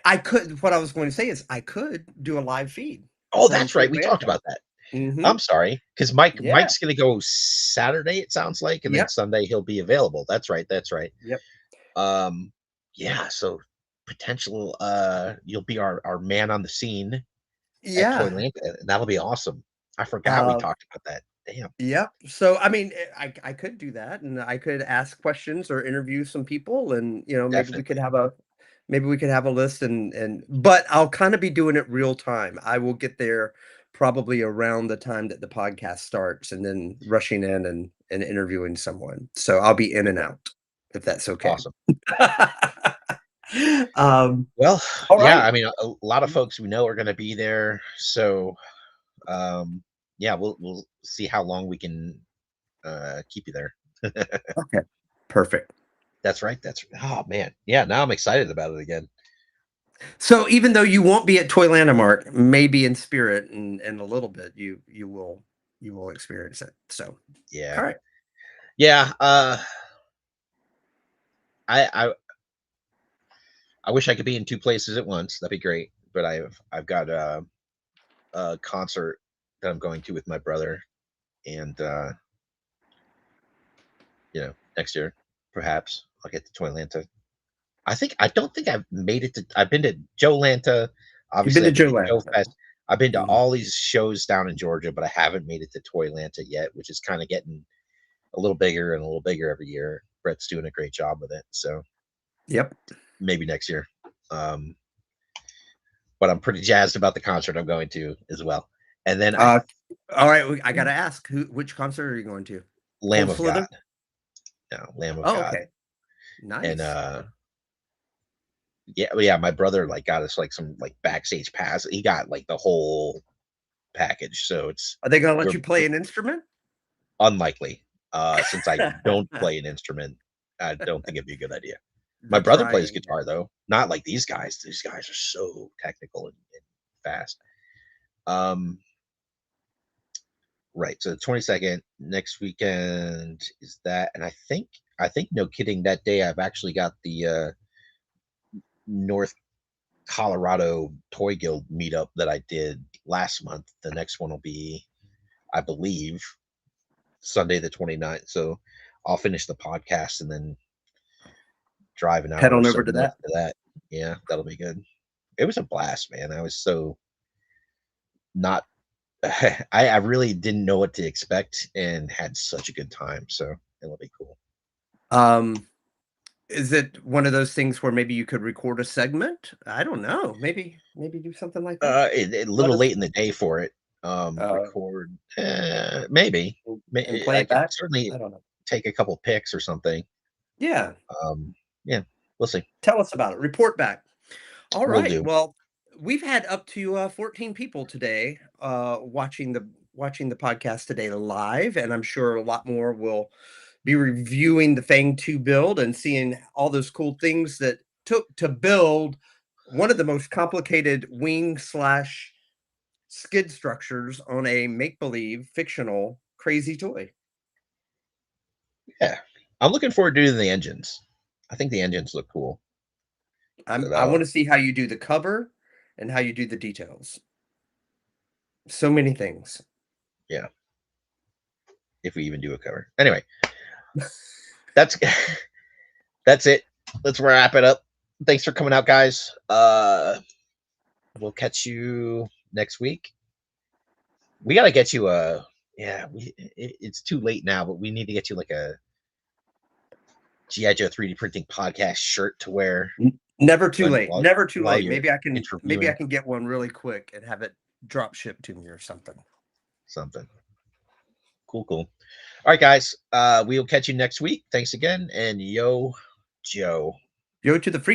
I could. What I was going to say is I could do a live feed oh, from that's right. We talked Toylanta. about that. Mm-hmm. I'm sorry, because Yeah. Mike's gonna go Saturday. It sounds like, and then Yep. Sunday he'll be available. That's right. That's right. Yep. Um, yeah. So potential. You'll be our man on the scene at Yeah. Toyland, and that'll be awesome. I forgot we Uh, talked about that. Damn. Yep. So, I mean, I could do that, and I could ask questions or interview some people, and Definitely maybe we could have a list, but I'll kind of be doing it real time. I will get there probably around the time that the podcast starts, and then rushing in and interviewing someone. So I'll be in and okay. out, if that's okay. Awesome. um, Well, all yeah. right. I mean, a lot of folks we know are going to be there, so yeah, we'll see how long we can keep you there. Okay. Perfect. That's right. That's oh man, yeah. Now I'm excited about it again. So even though you won't be at Toylanta, Mark, maybe in spirit and a little bit, you will experience it. So, Yeah, all right. yeah. I I wish I could be in two places at once. That'd be great. But I've got a concert that I'm going to with my brother, and next year perhaps I'll get to Toylanta. I don't think I've made it to. I've been to Joe Lanta. You've been Obviously, to I've been Joe to Joe Lanta. Fest. I've been to Mhm. all these shows down in Georgia, but I haven't made it to Toylanta yet, which is kind of getting a little bigger and a little bigger every year. Brett's doing a great job with it, so Yep. maybe next year. Um, but I'm pretty jazzed about the concert I'm going to as well. And then I Uh, all right. I got think to ask, which concert are you going to? Lamb Cold of God. Slither? No, Lamb of Oh, God. okay. And Nice. yeah, my brother like got us like some like backstage pass. He got like the whole package. So it's Are they going to let we're, you play we're an instrument? unlikely. Since I don't play an instrument, I don't think it'd be a good idea. My The brother plays trying. guitar though, not like these guys. These guys are so technical and fast. Um, right. So the 22nd next weekend is that, and I think no kidding, that day I've actually got the North Colorado Toy Guild meetup that I did last month. The next one will be, I believe, Sunday the 29th. So I'll finish the podcast and then drive an Head hour or on so over to north that. to that. Yeah, that'll be good. It was a blast, man. I was so not I really didn't know what to expect and had such a good time. So it'll be cool. Um, is it one of those things where maybe you could record a segment? I don't know. Maybe do something like that. A Let little us late in the day for it. uh, Record, maybe. and play I it could back. certainly I don't know. take a couple pics or something. Yeah. Yeah, we'll see. Tell us about it. Report back. All We'll right. do. Well, we've had up to 14 people today watching the podcast today live, and I'm sure a lot more will be reviewing the Fang 2 build and seeing all those cool things that took to build one of the most complicated wing slash skid structures on a make-believe fictional crazy toy. Yeah, I'm looking forward to doing the engines. I think the engines look cool. But I want to see how you do the cover and how you do the details. So many things. yeah, if we even do a cover. Anyway, that's that's it. Let's wrap it up. Thanks for coming out, guys. We'll catch you next week. We got to get you a it's too late now, but we need to get you like a G.I. Joe 3D printing podcast shirt to wear. Never too late. Never too late. Maybe I can get one really quick and have it drop shipped to me or something. Cool. All right, guys. We will catch you next week. Thanks again, and yo, Joe. Yo to the free.